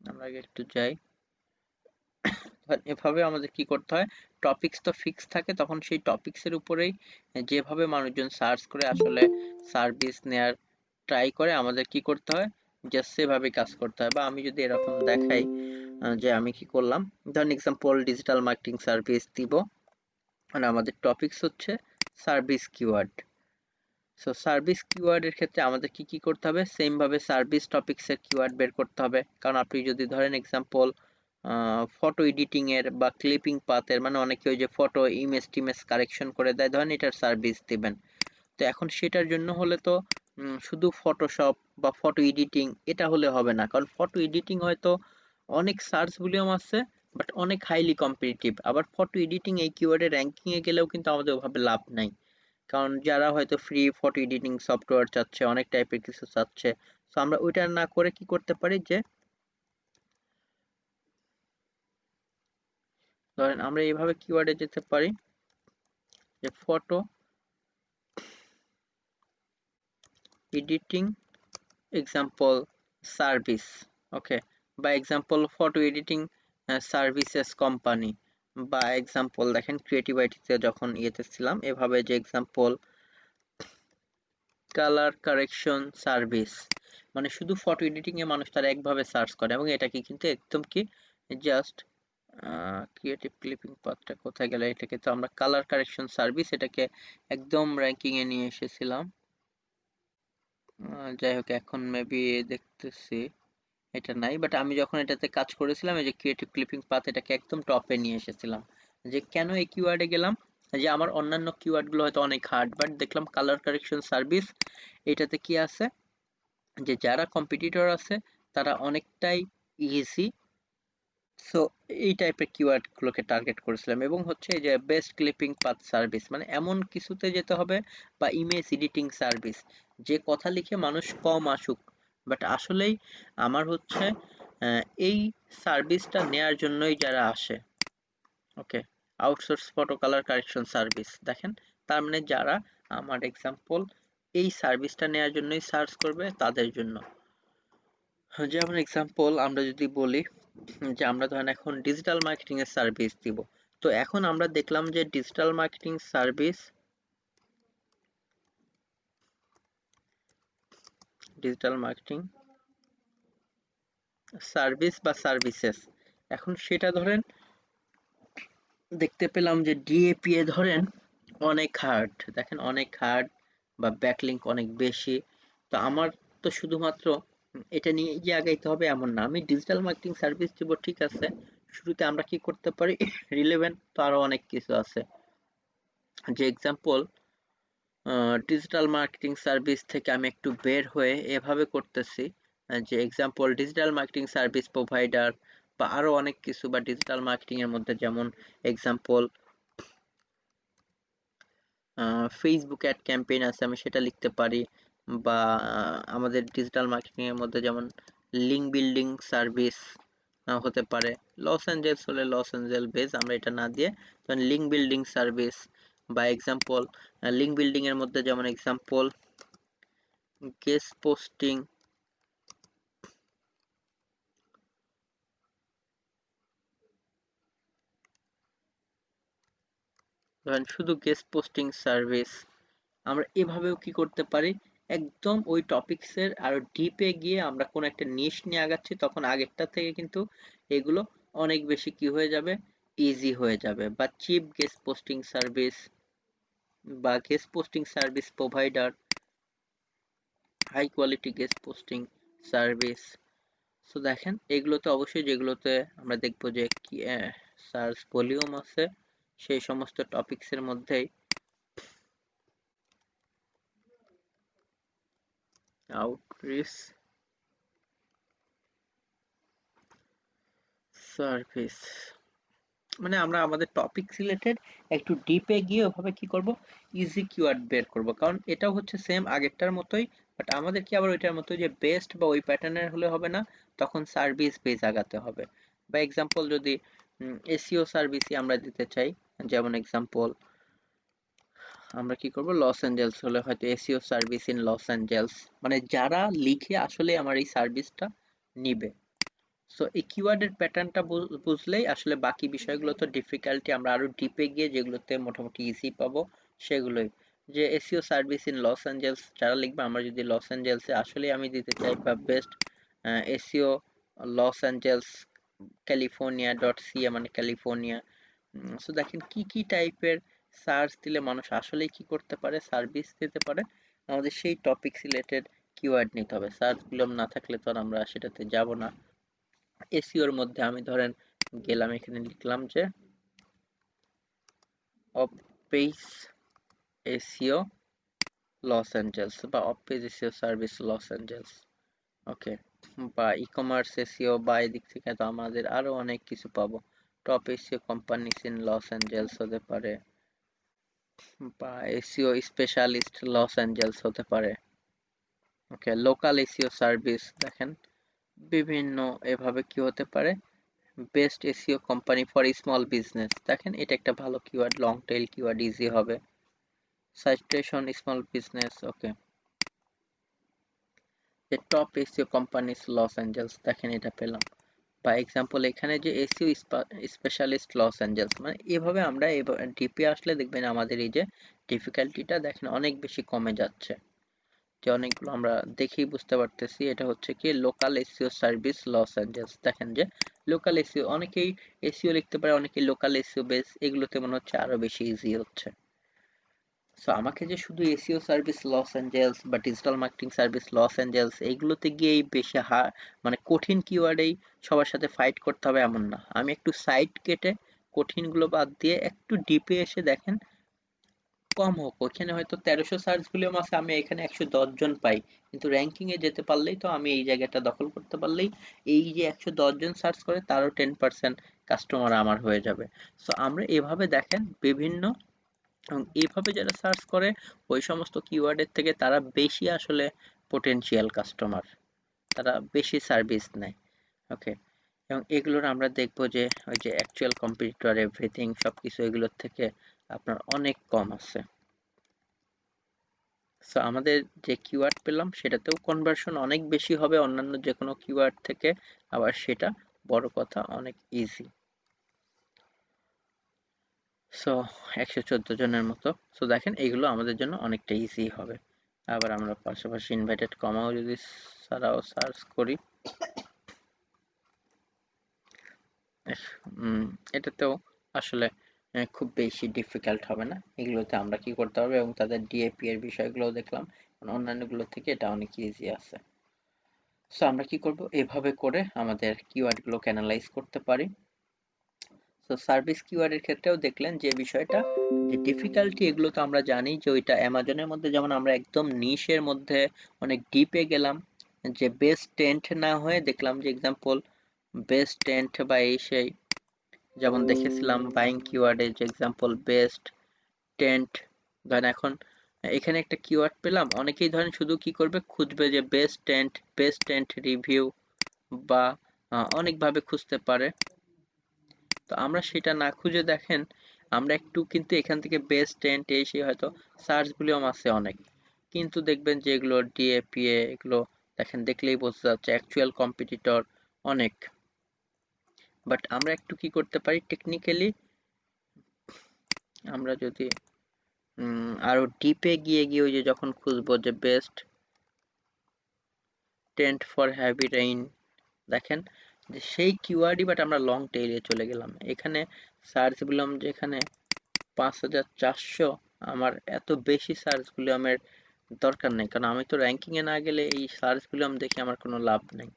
আমরা আগে একটু যাই, এভাবে আমাদের কি করতে হয়, টপিকস তো ফিক্স থাকে, তখন সেই টপিকস এর উপরেই যেভাবে মানুষজন সার্চ করে আসলে সার্ভিস নেয়ার ট্রাই করে, আমাদের কি করতে হয়, জাস্ট সেভাবে কাজ করতে হয়। বা আমি যদি এরকম দেখাই, যে আমি কি করলাম, ধরেন এক্সাম্পল ডিজিটাল মার্কেটিং সার্ভিস দিব, মানে আমাদের টপিকস হচ্ছে সার্ভিস কিওয়ার্ড। সো সার্ভিস কিওয়ার্ডের ক্ষেত্রে আমাদের কি কি করতে হবে, সেম ভাবে সার্ভিস টপিকসের কিওয়ার্ড বের করতে হবে। কারণ আপনি যদি ধরেন এক্সাম্পল ফটো এডিটিং এর বা ক্লিপিং পাথের, মানে অনেকে ওই যে ফটো ইমেজ টিমেজ কারেকশন করে দেয়, ধরেন এটার সার্ভিস দিবেন। তো এখন সেটার জন্য হলে তো শুধু ফটোশপ বা ফটো এডিটিং এটা হলে হবে না, কারণ ফটো এডিটিং হয়তো অনেক সার্চ ভলিউম আছে বাট অনেক হাইলি কম্পিটিটিভ। আবার ফটো এডিটিং এই কিওয়ার্ডে র্যাঙ্কিং এ গেলেও কিন্তু আমাদের ওভাবে লাভ নাই, কারণ যারা হয়তো ফ্রি ফটো এডিটিং সফটওয়্যার চাচ্ছে, অনেক টাইপের কিছু চাচ্ছে, তো আমরা ওইটা না করে কি করতে পারি, যে ধরেন আমরা এইভাবে কিওয়ার্ডে যেতে পারি যে ফটো এডিটিং এক্সাম্পল সার্ভিস, ওকে, বা example photo editing services company, বা এক্সাম্পল দেখেন ক্রিয়েটিভিটিতে যখন ইয়েতে ছিলাম এভাবে যে এক্সাম্পল কালার কারেকশন সার্ভিস, মানে শুধু ফটো এডিটিং এ মানুষ তারা একভাবে সার্চ করে, এবং এটাকে কিন্তু একদম কি জাস্ট ক্রিয়েটিভ ক্লিপিং পাথটা কোথায় গেল, এটাকে তো আমরা কালার কারেকশন সার্ভিস এটাকে একদম র্যাঙ্কিং এ নিয়ে এসেছিলাম। যাই হোক এখন মেবি দেখতেছি এটা নাই, বাট আমি যখন এটাতে কাজ করেছিলাম এই যে ক্রিয়েটিভ ক্লিপিং পাথ এটাকে একদম টপে নিয়ে এসেছিলাম। যে কেন এই কিওয়ার্ডে গেলাম, যে আমার অন্যান্য কিওয়ার্ড গুলো হয়তো অনেক হার্ড, বাট দেখলাম কালার কারেকশন সার্ভিস এটাতে কি আছে, যে যারা কম্পিটিটর আছে তারা অনেকটাই ইজি। সো এই টাইপের কিওয়ার্ড গুলোকে টার্গেট করেছিলাম, এবং হচ্ছে যে বেস্ট ক্লিপিং পাথ সার্ভিস, মানে এমন কিছুতে যেতে হবে, বা ইমেজ এডিটিং সার্ভিস, যে কথা লিখে মানুষ কম আসুক, বাট আসলেই আমার হচ্ছে এই সার্ভিসটা নেয়ার জন্যই যারা আসে, okay, outsource photo colour correction service, দেখেন তার মানে যারা আমার এক্সাম্পল এই সার্ভিসটা নেয়ার জন্যই সার্চ করবে তাদের জন্য। যেমন এক্সাম্পল আমরা যদি বলি যে আমরা ধরেন এখন ডিজিটাল মার্কেটিং এর সার্ভিস দিব, তো এখন আমরা দেখলাম যে digital marketing service, digital marketing service বা সার্ভিসেস, এখন সেটা ধরেন দেখতে পেলাম যে ডিএপি এ ধরেন অনেক হার্ড, দেখেন অনেক হার্ড, বা ব্যাকলিংক অনেক বেশি। তো আমার তো শুধুমাত্র এটা নিয়ে গিয়ে আগাইতে হবে এমন না, আমি ডিজিটাল মার্কেটিং সার্ভিস দিব, ঠিক আছে, শুরুতে আমরা কি করতে পারি, রিলেভেন্ট তো আরো অনেক কিছু আছে, যে এক্সাম্পল ডিজিটাল মার্কেটিং সার্ভিস থেকে আমি একটু বের হয়ে এভাবে করতেছি, যে example digital marketing service provider, বা আরো অনেক কিছু, বা ডিজিটাল মার্কেটিং এর মধ্যে যেমন এক্সাম্পল ফেসবুক অ্যাড ক্যাম্পেইন আছে আমি সেটা লিখতে পারি, বা আমাদের ডিজিটাল মার্কেটিং এর মধ্যে যেমন লিঙ্ক বিল্ডিং সার্ভিস হতে পারে, লস অ্যাঞ্জেলস হলে লস অ্যাঞ্জেলস বেস আমরা এটা না দিয়ে ধরেন লিঙ্ক বিল্ডিং সার্ভিস, বা এক্সাম্পল লিঙ্ক বিল্ডিং এর মধ্যে যেমন এক্সাম্পল গেস্ট পোস্টিং, ধরেন শুধু গেস্ট পোস্টিং সার্ভিস। আমরা এভাবেও কি করতে পারি, একদম ওই টপিকসের আরো ডিপে গিয়ে আমরা কোন একটা নিশ নিয়ে আগাচ্ছি, তখন আগেরটা থেকে কিন্তু এগুলো অনেক বেশি কি হয়ে যাবে, ইজি হয়ে যাবে। বা চিপ গেস্ট পোস্টিং সার্ভিস, বা guest posting service provider, high quality guest posting service. So দেখেন এগুলোতে অবশ্যই যেগুলোতে আমরা দেখবো যে কি সার্চ ভলিউম আছে সেই সমস্ত টপিকসের মধ্যেই আউটরিচ সার্ভিস, মানে আমরা আমাদের টপিক রিলেটেড একটু ডিপে গিয়ে ওভাবে কি করব, ইজি কিওয়ার্ড বের করব, কারণ এটাও হচ্ছে সেম আগেরটার মতোই, বাট আমাদের কি আবার ওইটার মতো যে বেস্ট বা ওই প্যাটার্নের হলে হবে না, তখন সার্ভিস বেস আগাতে হবে। বা এক্সাম্পল যদি এসইও সার্ভিসই আমরা দিতে চাই, যেমন এক্সাম্পল আমরা কি করব, লস অ্যাঞ্জেলস হলে হয়তো SEO service in Los Angeles, মানে যারা লিখে আসলে আমার এই সার্ভিসটা নিবে। সো এই কিওয়ার্ডের প্যাটার্নটা বুঝলেই আসলে বাকি বিষয়গুলো তো ডিফিকাল্টি আমরা আরো ডিপে গিয়ে যেগুলোতে মোটামুটি ইজি পাবো সেগুলোই, যে SEO service in Los Angeles যারা লিখবে, আমরা যদি লস অ্যাঞ্জেলসে আসলে আমি দিতে চাই, বা বেস্ট এসইও লস অ্যাঞ্জেলস ক্যালিফোর্নিয়া.ca মানে ক্যালিফোর্নিয়া। সো দেখেন কি কি টাইপের সার্চ দিলে মানুষ আসলেই কি করতে পারে, সার্ভিস দিতে পারে। আমাদের সেই টপিক রিলেটেড কিওয়ার্ড নিতে হবে, সার্চগুলো না থাকলে তো আর আমরা সেটাতে যাব না। এসইওর মধ্যে আমি ধরেন গেলাম, এখানে লিখলাম যে off page SEO Los Angeles বা off page SEO service Los Angeles, okay, বা ই কমার্স এসইও, বা এদিক থেকে তো আমাদের আরো অনেক কিছু পাবো। Top SEO companies in Los Angeles হতে পারে, বা এসইও স্পেশালিস্ট লস অ্যাঞ্জেলস হতে পারে। ওকে, লোকাল এসইও সার্ভিস দেখেন বিভিন্ন এভাবে কি হতে পারে, best SEO company for small business, দেখেন এটা একটা ভালো keyword, long tail keyword, easy হবে। সাইটেশন স্মল বিজনেস, ওকে, যে top SEO companies Los Angeles, দেখেন এটা পেলাম। বা এক্সাম্পল এখানে যে এসইও স্পেশালিস্ট লস অ্যাঞ্জেলস, মানে এভাবে আমরা ডিপে আসলে দেখবেন আমাদের এই যে ডিফিকাল্টিটা দেখেন অনেক বেশি কমে যাচ্ছে। যে অনেকগুলো আমরা দেখেই বুঝতে পারতেছি এটা হচ্ছে কি local SEO service Los Angeles. দেখেন যে লোকাল এসইও, অনেকেই এসইও লিখতে পারে, অনেকেই লোকাল এসইও বেস, এগুলোতে মনে হচ্ছে আরো বেশি ইজি হচ্ছে। সো আমাকে যে শুধু এসইও সার্ভিস লস অ্যাঞ্জেলস বা digital marketing service Los Angeles এইগুলোতে গিয়েই বেশি মানে কঠিন কিওয়ার্ডেই সবার সাথে ফাইট করতে হবে এমন না। আমি একটু সাইড কেটে কঠিনগুলো বাদ দিয়ে একটু ডিপে এসে দেখেন কম হোক, ওইখানে হয়তো 1300 সার্চ ভলিউম আছে, আমি এখানে 110 জন পাই, কিন্তু র্যাঙ্কিং এ যেতে পারলেই তো আমি এই জায়গাটা দখল করতে পারলেই এই যে 110 জন সার্চ করে তারও 10% কাস্টমার আমার হয়ে যাবে। সো আমরা এভাবে দেখেন বিভিন্ন, এবং এইভাবে যারা সার্চ করে ওই সমস্ত কিওয়ার্ডের থেকে তারা বেশি আসলে পোটেনশিয়াল কাস্টমার, তারা বেশি সার্ভিস নেয়। ওকে, এবং এগুলোর আমরা দেখবো যে ওই যে অ্যাকচুয়াল কম্পিটিটর এভরিথিং সবকিছু এগুলোর থেকে আপনার অনেক কম আছে। সো আমাদের যে কিওয়ার্ড পেলাম সেটাতেও কনভার্সন অনেক বেশি হবে অন্যান্য যে কোনো কিওয়ার্ড থেকে, আবার সেটা বড় কথা অনেক ইজি। সো 114 জনের মতো, সো দেখেন এগুলো আমাদের জন্য অনেকটা ইজি হবে। আবার আমরা পাশাপাশি ইনভাইটেড কমাও যদি ছাড়াও সার্চ করি, এটাতেও আসলে খুব বেশি ডিফিকাল্ট হবে না। এগুলোতে আমরা কি করতে হবে, এবং তাদের ডিএপি এর বিষয়গুলো দেখলাম, অন্যান্যগুলো থেকে এটা অনেক ইজি আছে। সো আমরা কি করব, এভাবে করে আমাদের কিওয়ার্ডগুলোকে অ্যানালাইজ করতে পারি। সো সার্ভিস কিওয়ার্ডের ক্ষেত্রেও দেখলেন যে বিষয়টা, যে ডিফিকাল্টি এগুলো তো আমরা জানি যে ওইটা অ্যামাজনের মধ্যে যেমন আমরা একদম নিশের মধ্যে অনেক ডিপে গেলাম, যে বেস্ট টেন্ট না হয়ে দেখলাম যে এক্সাম্পল বেস্ট টেন্ট বা এই সেই, যেমন দেখেছিলাম বাইং কিওয়ার্ডে যে এক্সাম্পল বেস্ট টেন্ট। ধরেন এখন এখানে একটা কিওয়ার্ড পেলাম, অনেকেই ধরেন শুধু কি করবে, খুঁজবে যে বেস্ট টেন্ট রিভিউ, বা অনেকভাবে খুঁজতে পারে। তো আমরা সেটা না খুঁজে দেখেন আমরা একটু কিন্তু এখান থেকে বেস্ট টেন্ট এসে হয়তো সার্চ ভলিউম আছে অনেক, কিন্তু দেখবেন যে এগুলো ডিএপিএ এগুলো দেখেন দেখলেই বোঝা যাচ্ছে অ্যাকচুয়াল কম্পিটিটর অনেক। বাট আমরা একটু কি করতে পারি টেকনিক্যালি, আমরা যদি আরো ডিপে গিয়ে ওই যে যখন খুঁজবো যে best tent for heavy rain, দেখেন যে সেই কিওয়ার্ডই, বাট আমরা লং টেইলে চলে গেলাম। এখানে সার্চ ভলিউম যেখানে 5400, আমার এত বেশি সার্চ ভলিউমের দরকার নেই, কারণ আমি তো র্যাঙ্কিং এ না গেলে এই সার্চ ভলিউম দেখে আমার কোনো লাভ নেই।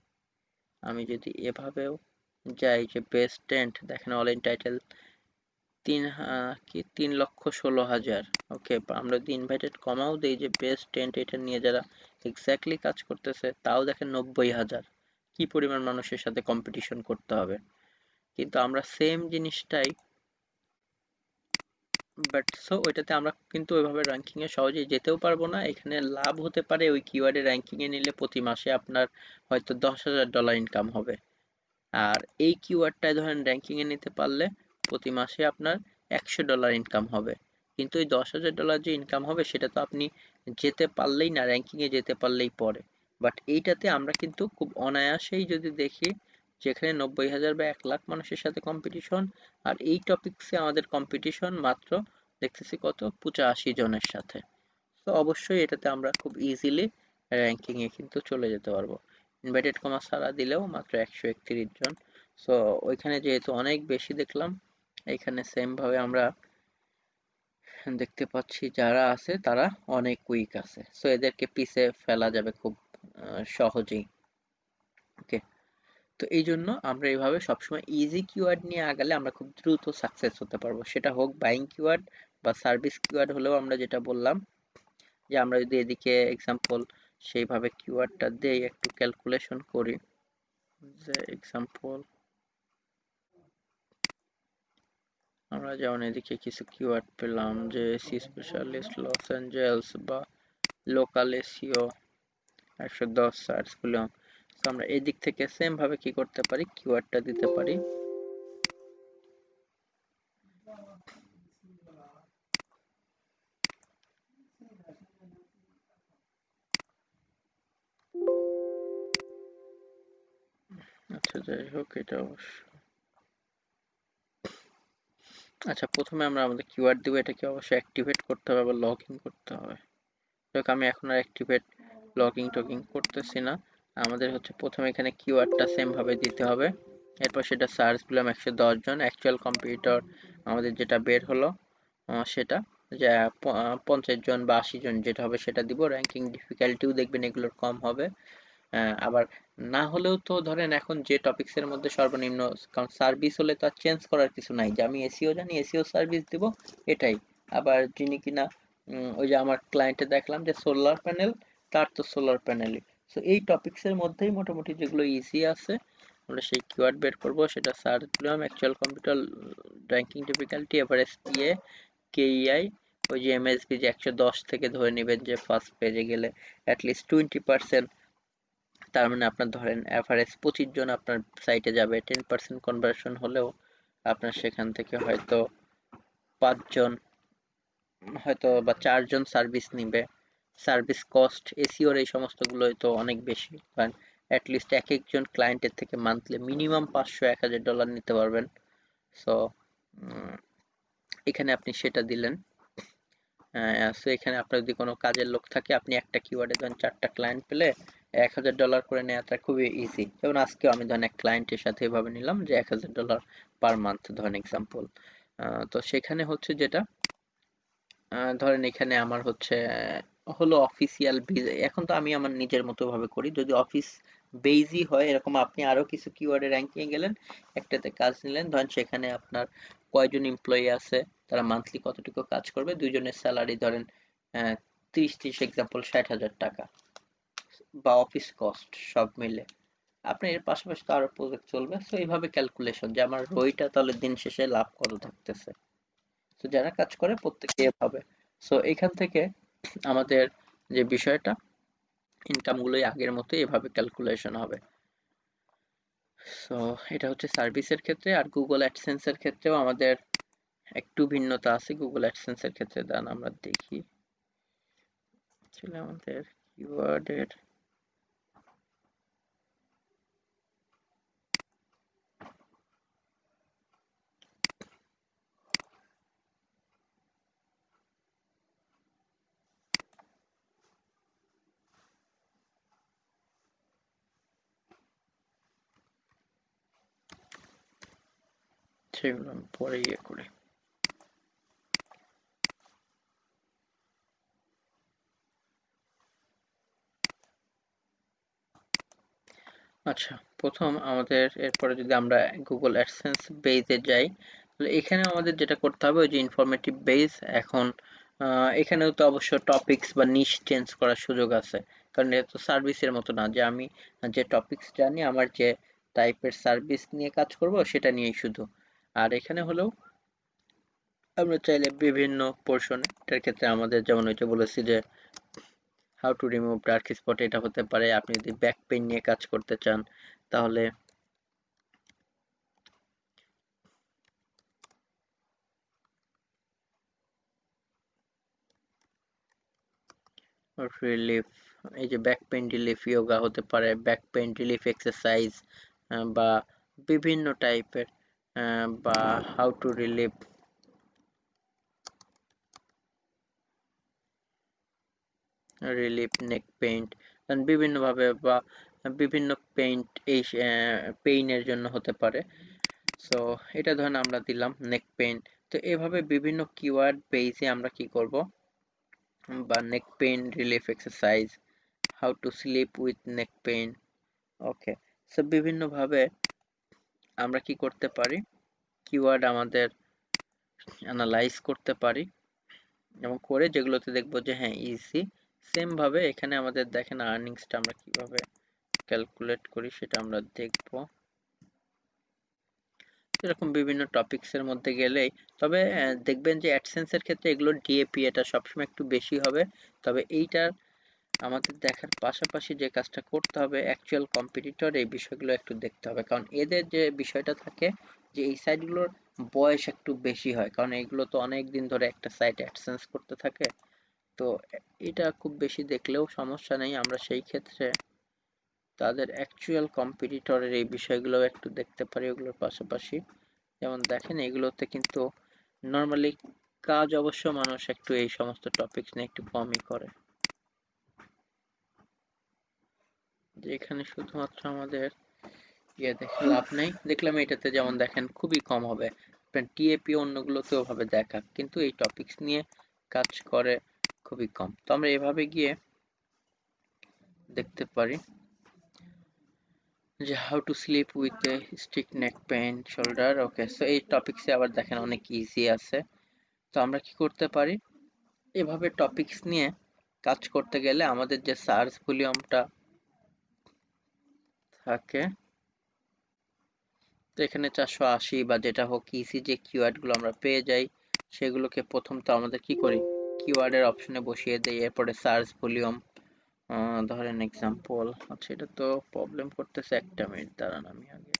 আমি যদি এভাবেও যাই যে বেস্ট টেন্ট, দেখেন অল ইন টাইটেল 3,16,000। ওকে, আমরা যদি ইনভাইটেড কমাও দেই যে বেস্ট টেন্ট এটা নিয়ে যারা এক্স্যাক্টলি কাজ করতেছে, তাও দেখেন 90,000। কি পরিমাণ মানুষের সাথে কম্পিটিশন করতে হবে, কিন্তু আমরা সেম জিনিসটাই, বাট সো ওইটাতে আমরা কিন্তু ওইভাবে র্যাঙ্কিং এ সহজেই যেতেও পারবো না। এখানে লাভ হতে পারে ওই কিওয়ার্ডে র্যাঙ্কিং এ নিলে প্রতি মাসে আপনার হয়তো $10,000 ইনকাম হবে, আর এই কিওয়ার্ডটায় ধরেন র্যাঙ্কিং এ নিতে পারলে প্রতি মাসে আপনার $100 ইনকাম হবে। কিন্তু ওই $10,000 যে ইনকাম হবে সেটা তো আপনি যেতে পারলেই না, র্যাঙ্কিং এ যেতে পারলেই পরে। বাট এইটাতে আমরা কিন্তু খুব অনায়াসেই যদি দেখি, যেখানে 90,000 বা 1,00,000 মানুষের সাথে কম্পিটিশন, আর এই টপিকসে আমাদের কম্পিটিশন মাত্র দেখতেছি কত 85 জনের সাথে। তো অবশ্যই এটাতে আমরা খুব ইজিলি র্যাঙ্কিং এ কিন্তু চলে যেতে পারবো। ইনভাইটেড কমা ছাড়া দিলেও মাত্র 131 জন। সো ওইখানে যেহেতু অনেক বেশি দেখলাম, এখানে সেম ভাবে আমরা দেখতে পাচ্ছি যারা আছে তারা অনেক উইক আছে, সো এদেরকে পিছে ফেলা যাবে খুব সহজেই। ওকে, তো এই জন্য আমরা এইভাবে সবসময় ইজি কিওয়ার্ড নিয়ে আগালে আমরা খুব দ্রুত সাকসেস হতে পারবো, সেটা হোক বাইং কিওয়ার্ড বা সার্ভিস কিওয়ার্ড হলেও আমরা যেটা বললাম যে আমরা যদি এদিকে এক্সাম্পল সেইভাবে কিওয়ার্ডটা দেই, একটু ক্যালকুলেশন করি, যে এক্সাম্পল আমরা যেমন এদিকে কিছু কিওয়ার্ড পেলাম যে এসি স্পেশালিস্ট লস অ্যাঞ্জেলস বা লোকাল এসিও 110 সার্চ করলাম। তো আমরা এই দিক থেকে সেম ভাবে কি করতে পারি, কিওয়ার্ডটা দিতে পারি আচ্ছা যাই হোক এটা অবশ্য আচ্ছা, প্রথমে আমরা আমাদের কিওয়ার্ড দিব, এটাকে অবশ্যই অ্যাক্টিভেট করতে হবে বা লগ ইন করতে হবে। দেখ আমি এখন আর অ্যাক্টিভেট লগইন টগিং করতেছি না, আমাদের হচ্ছে প্রথমে এখানে কিওয়ার্ডটা সেম ভাবে দিতে হবে, এরপর সেটা সার্চ দিলাম 110 জন, অ্যাকচুয়াল কম্পিউটার আমাদের যেটা বের হলো সেটা যে 50 জন বা 80 জন যেটা হবে সেটা দিব। র্যাঙ্কিং ডিফিকাল্টিও দেখবেন এগুলোর কম হবে, আবার না হলেও তো ধরেন এখন যে টপিক্সের মধ্যে সর্বনিম্ন, কারণ সার্ভিস হলে তো আর চেঞ্জ করার কিছু নাই যে আমি এসিও জানি এসিও সার্ভিস দিব এটাই। আবার যিনি কিনা ওই যে আমার ক্লায়েন্টে দেখলাম যে সোলার প্যানেল, তার তো সোলার প্যানেলই। সো এই টপিক্সের মধ্যেই মোটামুটি যেগুলো ইজি আছে আমরা সেই কিওয়ার্ড বের করব, সেটা সার্চ দিলাম actual computer, ranking difficulty, average PA, KEI, ওই যে এমএসবি যে 110 থেকে ধরে নেবেন যে ফার্স্ট পেজে গেলে অ্যাটলিস্ট 20%, তার মানে আপনার ধরেন অ্যাভারেজ 25 জন আপনার সাইটে যাবে, 10% কনভার্সন হলেও আপনার সেখান থেকে হয়তো 5 জন হয়তো বা 4 জন সার্ভিস নিবে। সার্ভিস কস্ট এসিওর এই সমস্তগুলোই তো অনেক বেশি, কারণ অ্যাটলিস্ট এক একজন ক্লায়েন্টের থেকে মান্থলি মিনিমাম $500-1000 নিতে পারবেন। সো এখানে আপনি সেটা দিলেন। সো এখানে আপনার যদি কোনো কাজের লোক থাকে, আপনি একটা কিওয়ার্ডে ধরেন 4টা ক্লায়েন্ট পেলে $1000 করে নেওয়াটা খুবই ইজি। যেমন আজকেও আমি ধরেন এক ক্লায়েন্টের সাথে এভাবে নিলাম যে $1000 পার মান্থ ধরেন এক্সাম্পল। তো সেখানে হচ্ছে যেটা ধরেন এখানে আমার হচ্ছে হলো অফিসিয়াল বেজ, এখন তো আমি আমার নিজের মতো ভাবে করি, যদি অফিস বেজই হয় এরকম আপনি আরো কিছু কিওয়ার্ডে র্যাঙ্কিং গেলেন, একটাতে কাজ নিলেন, ধরেন সেখানে আপনার কয়জন এমপ্লয়ি আছে, তারা মান্থলি কতটুকু কাজ করবে, দুইজনের স্যালারি ধরেন 30 এক্সাম্পল $60,000 বা অফিস কস্ট সব মিলে, আপনার এর পাশাপাশি তো আরো প্রজেক্ট চলবে। সো এইভাবে ক্যালকুলেশন যে আমার রইটা তাহলে দিন শেষে লাভ কত থাকতেছে, তো যারা কাজ করে প্রত্যেকে এভাবে। সো এখান থেকে আমাদের যে বিষয়টা ইনকাম গুলোই আগের মতো এভাবে ক্যালকুলেশন হবে। সো এটা হচ্ছে সার্ভিসের ক্ষেত্রে। আর গুগল অ্যাডসেন্স এর ক্ষেত্রেও আমাদের একটু ভিন্নতা আছে। গুগল অ্যাডসেন্স এর ক্ষেত্রে দাঁড়ান আমরা দেখি আসলে আমাদের কিওয়ার্ডের সেগুলো আমি পরে ইয়ে করি। আচ্ছা, প্রথম আমাদের এরপরে যদি আমরা গুগল অ্যাডসেন্স বেজে যাই, তাহলে এখানে আমাদের যেটা করতে হবে ওই যে ইনফরমেটিভ বেজ, এখন এখানেও তো অবশ্য টপিকস বা নিশ চেঞ্জ করার সুযোগ আছে, কারণ এটা তো সার্ভিসের মতো না যে আমি যে টপিকস জানি আমার যে টাইপের সার্ভিস নিয়ে কাজ করব সেটা নিয়েই শুধু। আর এখানে হলেও আমরা চাইলে বিভিন্ন পোর্শন, এটার ক্ষেত্রে আমাদের যেমন ওইটা বলেছি যে how to remove dark spot, এটা হতে পারে। আপনি যদি ব্যাক পেইন নিয়ে কাজ করতে চান তাহলে রিলিফ, এই যে ব্যাক পেইন রিলিফ যোগা হতে পারে, ব্যাক পেইন রিলিফ এক্সারসাইজ বা বিভিন্ন টাইপের, বা how to relieve neck pain, বিভিন্নভাবে, বা বিভিন্ন পেইনের জন্য হতে পারে। সো এটা ধরেন আমরা দিলাম নেক পেইন। তো এভাবে বিভিন্ন কিওয়ার্ড বেসে আমরা কি করব, বা নেক pain relief exercise, how to sleep with neck pain. Okay, so বিভিন্নভাবে আমরা কি করতে পারি, কিওয়ার্ড আমাদের অ্যানালাইজ করতে পারি, এবং করে যেগুলোতে দেখবো যে হ্যাঁ ইজি, সেম ভাবে এখানে আমাদের দেখেন আর্নিংসটা আমরা কিভাবে ক্যালকুলেট করি সেটা আমরা দেখব। এরকম বিভিন্ন টপিকস এর মধ্যে গেলেই, তবে দেখবেন যে অ্যাডসেন্স এর ক্ষেত্রে এগুলো ডিএপি এটা সবসময় একটু বেশি হবে। তবে এইটার আমাদের দেখার পাশাপাশি যে কাজটা করতে হবে, অ্যাকচুয়াল কম্পিটিটর এই বিষয়গুলো একটু দেখতে হবে, কারণ এদের যে বিষয়টা থাকে যে এই সাইটগুলোর বয়স একটু বেশি হয়, কারণ এইগুলো তো অনেক দিন ধরে একটা সাইট অ্যাডসেন্স করতে থাকে। তো এটা খুব বেশি দেখলেও সমস্যা নেই, আমরা সেই ক্ষেত্রে তাদের অ্যাকচুয়াল কম্পিটিটরের এই বিষয়গুলো একটু দেখতে পারি ওগুলোর পাশাপাশি। যেমন দেখেন এগুলোতে কিন্তু নর্মালি কাজ অবশ্য মানুষ একটু এই সমস্ত টপিকস নিয়ে একটু কমই করে, যে এখানে শুধুমাত্র আমাদের দেখে লাভ নেই। দেখলাম এটাতে যেমন দেখেন খুবই কম হবে, টিএপি অন্যগুলোতেও ভাবে দেখা, কিন্তু এই টপিকস নিয়ে কাজ করে খুবই কম। তো আমরা এভাবে গিয়ে দেখতে পারি যে how to sleep with a stick neck pain shoulder. Okay, so এই টপিকসে আবার দেখেন অনেক ইজি আছে। তো আমরা কি করতে পারি, এভাবে টপিকস নিয়ে কাজ করতে গেলে আমাদের যে সার্চ ভলিউমটা থাকে, তো এখানে 480 বা যেটা হোক ইজি যে কিওয়ার্ডগুলো আমরা পেয়ে যাই, সেগুলোকে প্রথম তো আমাদের কি করি, কিওয়ার্ডের অপশনে বসিয়ে দেই, এরপরে সার্চ ভলিউম ধরেন এক্সাম্পল। আচ্ছা এটা তো প্রবলেম করতেছে, একটা মিনিট দাঁড়ান আমি আগে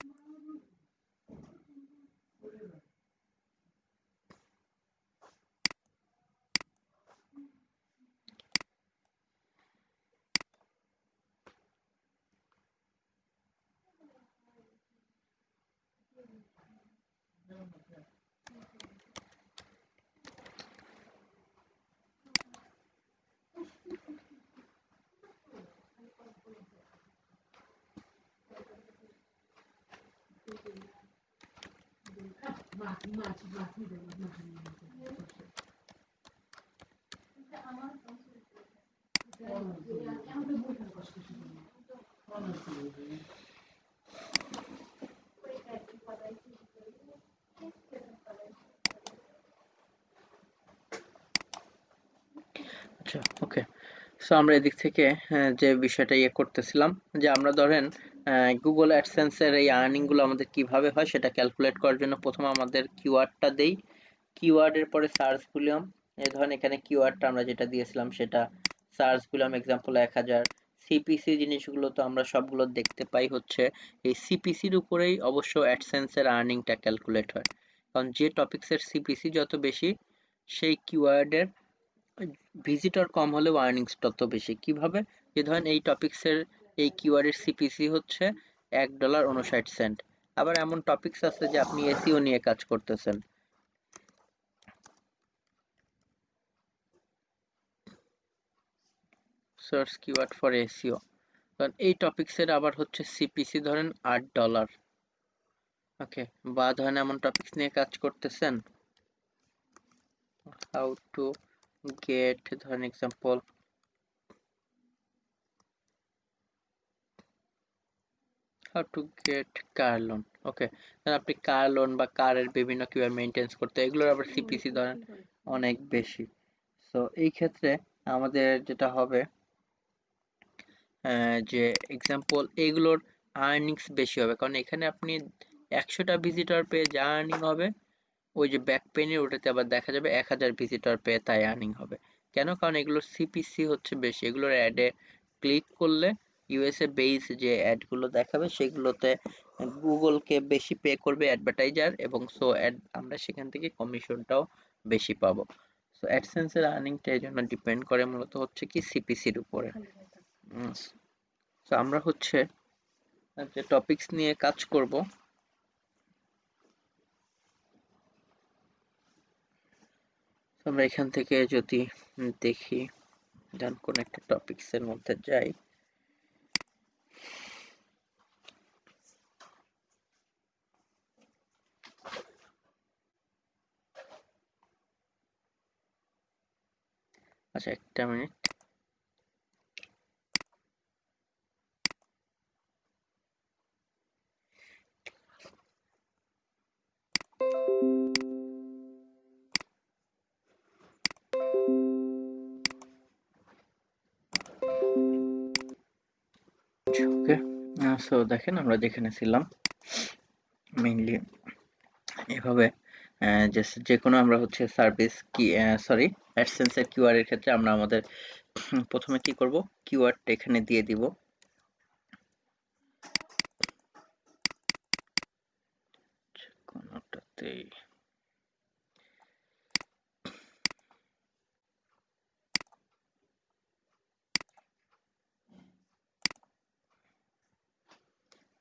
আচ্ছা ওকে। সো আমরা এদিক থেকে যে বিষয়টা করতেছিলাম, যে আমরা ধরেন গুগল অ্যাডসেন্স এর এই আর্নিং গুলো আমাদের কিভাবে হয় সেটা ক্যালকুলেট করার জন্য প্রথমে আমাদের কিওয়ার্ডটা দেই, কিওয়ার্ডের পরে সার্চ ভলিউম। এই ধরেন এখানে কিওয়ার্ডটা আমরা যেটা দিয়েছিলাম সেটা সার্চ ভলিউম এক্সাম্পল 1000। সিপিসি জিনিসগুলো তো আমরা সবগুলো দেখতে পাই হচ্ছে এই সিপিসির উপরেই অবশ্য অ্যাডসেন্স এর আর্নিংটা ক্যালকুলেট হয়, কারণ যে টপিকস এর সিপিসি যত বেশি সেই কিওয়ার্ডের ভিজিটর কম হলেও আর্নিংস তত বেশি। কিভাবে, যে ধরেন এই টপিকসের এই কিওয়ার্ডের সিপিসি হচ্ছে $1.59। আবার এমন টপিকস আছে যে আপনি এসিও নিয়ে কাজ করতেছেন, সার্চ কিওয়ার্ড ফর এসিও, কারণ এই টপিকসের আবার হচ্ছে সিপিসি ধরেন $8। ওকে, বা ধরেন এমন টপিকস নিয়ে কাজ করতেছেন, হাউ টু গেট ধরেন example how to get car loan. Okay, আপনি কার লোন বা কারের বিভিন্ন কিভাবে মেইনটেন্স করতে, এগুলোর আবার সিপিসি ধরেন অনেক বেশি। সো এই ক্ষেত্রে আমাদের যেটা হবে যে এক্সাম্পল এগুলোর আর্নিংস বেশি হবে, কারণ এখানে আপনি 100টা ভিজিটর পেয়ে যা আর্নিং হবে, ওই যে ব্যাক পেনের ওটাতে আবার দেখা যাবে 1000 ভিজিটর পেয়ে তাই আর্নিং হবে। কেন, কারণ এগুলোর সিপিসি হচ্ছে বেশি, এগুলোর অ্যাডে ক্লিক করলে ইউএসএ বেস যে অ্যাডগুলো দেখাবে সেগুলোতে গুগলকে বেশি পে করবে অ্যাডভার্টাইজার, এবং সো অ্যাড আমরা সেখান থেকে কমিশনটাও বেশি পাবো। সো অ্যাডসেন্সের আর্নিংটা এই জন্য ডিপেন্ড করে মূলত হচ্ছে কি সিপিসির উপরে। সো আমরা হচ্ছে যে টপিকস নিয়ে কাজ করব, আমরা এখান থেকে যদি দেখি দেন কোন একটা টপিকস এর মধ্যে যাই, আচ্ছা একটা মিনিট, ওকে। সো দেখেন আমরা যেখানে ছিলাম মেইনলি এভাবে যে কোনো আমরা হচ্ছে সার্ভিস কি সরি অ্যাডসেন্স এর কিওয়ার্ড এর ক্ষেত্রে আমরা আমাদের প্রথমে কি করব, কিওয়ার্ডটা এখানে দিয়ে দিব। কোনটাতেই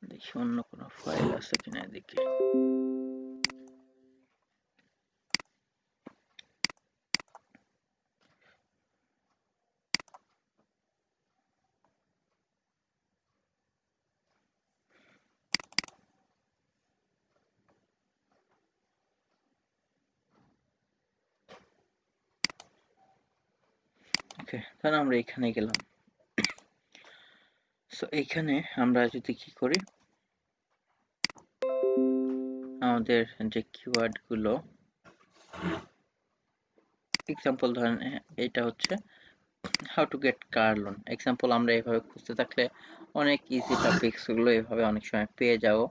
দেখি অন্য কোনো ফাইল আছে কিনা এদিকে। ওকে, তাহলে আমরা এখানে গেলাম। সো এইখানে আমরা যদি কি করি, আমাদের যে কিওয়ার্ড গুলো এক্সাম্পল ধরেন এটা হচ্ছে how to get car loan. Example আমরা এভাবে খুঁজতে থাকলে অনেক ইজি টপিকস গুলো এভাবে অনেক সময় পেয়ে যাবো।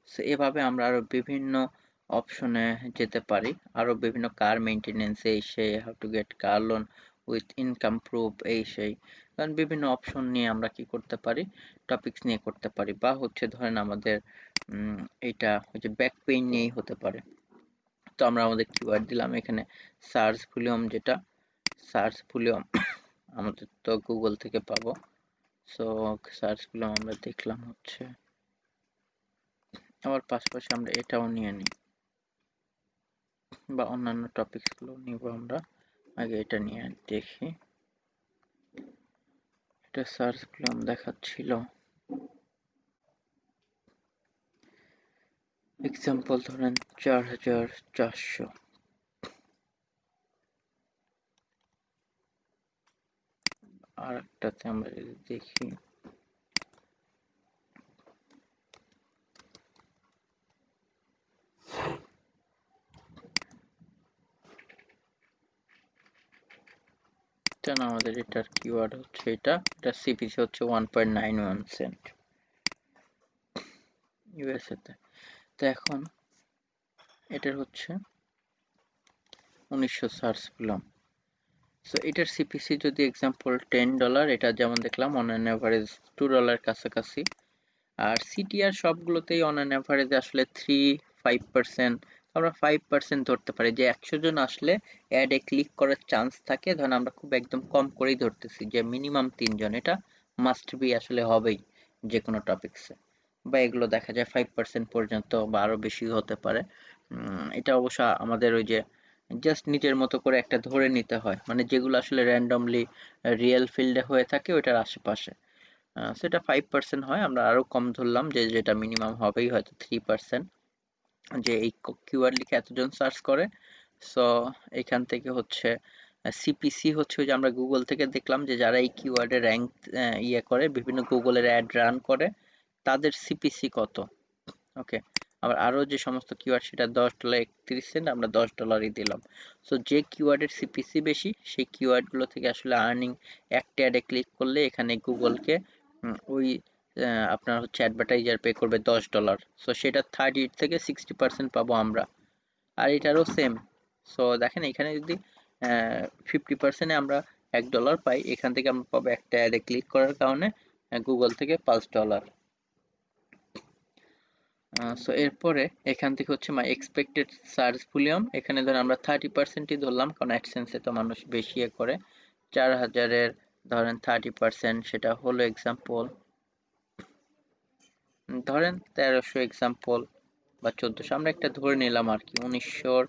সো এভাবে আমরা আরো বিভিন্ন অপশনে যেতে পারি, আরো বিভিন্ন কার মেইনটেনেন্স এই সেই, how to get car loan with income proof এই সেই, কারণ বিভিন্ন অপশন নিয়ে আমরা কি করতে পারি, টপিকস নিয়ে করতে পারি। বা হচ্ছে ধরেন আমাদের এটা হচ্ছে ব্যাক পেইন নিয়েই হতে পারে। তো আমরা আমাদের কিওয়ার্ড দিলাম এখানে সার্চ ভলিউম, যেটা সার্চ ভলিউম আমাদের তো গুগল থেকে পাবো। সো সার্চ ভলিউম আমরা দেখলাম হচ্ছে, আবার পাশাপাশি আমরা এটাও নিয়ে নিই বা অন্যান্য টপিকস গুলো নিব আমরা। আগে এটা নিয়ে দেখি, এটা সার্চ ভলিউম দেখাচ্ছিল। এক্সাম্পল ধরেন 4400। আর একটাতে আমরা যদি দেখি, এটা না, আমাদের এটার কিওয়ার্ড হচ্ছে এটা সিপিসি হচ্ছে 1.91 সেন্ট ইউএসএ তে। তো এখন এটার হচ্ছে 1900 সার্চ ভলিউম। সো এটার সিপিসি যদি এক্সাম্পল $10, এটা যেমন দেখলাম অন অ্যান এভারেজ $2 কাছাকাছি। আর সিটিআর সবগুলোতেই অন অ্যান এভারেজ আসলে 3-5%, আমরা 5% ধরতে পারি যে 100 জন আসলে অ্যাডে ক্লিক করার চান্স থাকে। ধরেন আমরা খুব একদম কম করেই ধরতেছি যে মিনিমাম 3 জন, এটা মাস্ট বি আসলে হবেই যে কোনো টপিকসে। বা এগুলো দেখা যায় 5% পর্যন্ত বা আরো বেশি হতে পারে। এটা অবশ্য আমাদের ওই যে জাস্ট নিজের মতো করে একটা ধরে নিতে হয়, মানে যেগুলো আসলে র্যান্ডমলি রিয়েল ফিল্ডে হয়ে থাকে ওটার আশেপাশে। সেটা 5% হয়, আমরা আরো কম ধরলাম যে যেটা মিনিমাম হবেই হয়তো 3%, যে এই কিওয়ার্ড লিখে এতজন সার্চ করে। সো এখান থেকে হচ্ছে সিপিসি হচ্ছে ওই যে আমরা গুগল থেকে দেখলাম যে যারা এই কিওয়ার্ডে র্যাঙ্ক ইয়ে করে, বিভিন্ন গুগলের অ্যাড রান করে, তাদের সিপিসি কত। ওকে, আবার আরো যে সমস্ত কিওয়ার্ড সেটা $10.31, আমরা $10ই দিলাম। সো যে কিওয়ার্ডের সিপিসি বেশি সেই কিওয়ার্ড গুলো থেকে আসলে আর্নিং, একটা অ্যাডে ক্লিক করলে এখানে গুগলকে ওই আপনার হচ্ছে অ্যাডভার্টাইজার পে করবে $10। সো সেটা 30 থেকে 60% পাবো আমরা। আর এটারও সেম। সো দেখেন এখানে যদি 50%-এ আমরা $1 পাই, এখান থেকে আমরা পাবো একটা অ্যাডে ক্লিক করার কারণে গুগল থেকে $5। সো এরপরে এখান থেকে হচ্ছে মাই এক্সপেক্টেড সার্চ ভলিউম, এখানে ধর আমরা 30%ই ধরলাম কারণ অ্যাডসেন্সে তো মানুষ বেশি করে। 4000-এর ধরেন 30%, সেটা হলো এক্সাম্পল ধরেন 1300 এক্সাম্পল বা 1400, আমরা একটা ধরে নিলাম আর কি 1900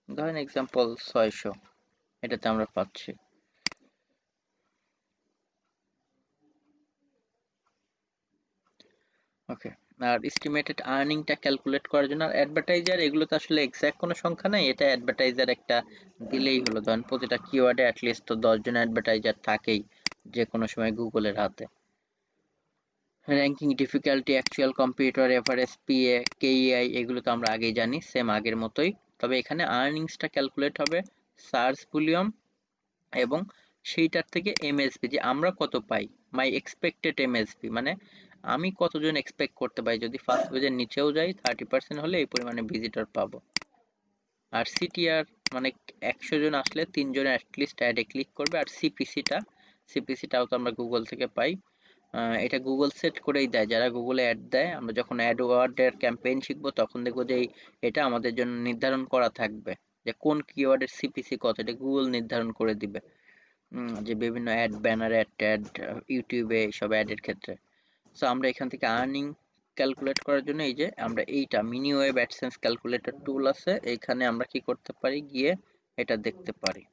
ধরেন এক্সাম্পল 600, এটাতে আমরা পাচ্ছি। ওকে, আর এস্টিমেটেড আর্নিংটা ক্যালকুলেট করার জন্য আর অ্যাডভার্টাইজার এগুলো তো আসলে এক্সাক্ট কোনো সংখ্যা নাই, এটা অ্যাডভার্টাইজার একটা দিলেই হলো। ধরেন প্রতিটা কিওয়ার্ডে অ্যাটলিস্ট তো 10 জন অ্যাডভার্টাইজার থাকেই যে কোনো সময় গুগলের হাতে। Ranking difficulty, actual computer, average, PA, KEI এগুলো তো আমরা আগেই জানি, সেম আগের মতোই। তবে এখানে আর্নিংসটা ক্যালকুলেট হবে সার্চ ভলিউম এবং সেইটার থেকে এমএসপি, যে আমরা কত পাই, মাই এক্সপেক্টেড এমএসপি, মানে আমি কতজন এক্সপেক্ট করতে পারি যদি ফার্স্ট পেজের নিচেও যাই 30% হলে এই পরিমাণে ভিজিটর পাবো। আর সিটিআর মানে 100 জন আসলে 3 জন অ্যাটলিস্ট অ্যাডে ক্লিক করবে। আর সিপিসিটাও তো আমরা গুগল থেকে পাই। এটা গুগল সেট করেই দেয়, যারা গুগলে অ্যাড দেয়। আমরা যখন অ্যাডওয়ার্ডের ক্যাম্পেইন শিখবো তখন দেখবো যে এটা আমাদের জন্য নির্ধারণ করা থাকবে যে কোন কিওয়ার্ডের সিপিসি কত, এটা গুগল নির্ধারণ করে দিবে। যে বিভিন্ন অ্যাড, ব্যানার অ্যাড ট্যাড, ইউটিউবে এইসব অ্যাডের ক্ষেত্রে। সো আমরা এখান থেকে আর্নিং ক্যালকুলেট করার জন্য এই যে আমরা এইটা মিনি ওয়েব অ্যাডসেন্স ক্যালকুলেটর টুল আছে, এইখানে আমরা কি করতে পারি, গিয়ে এটা দেখতে পারি।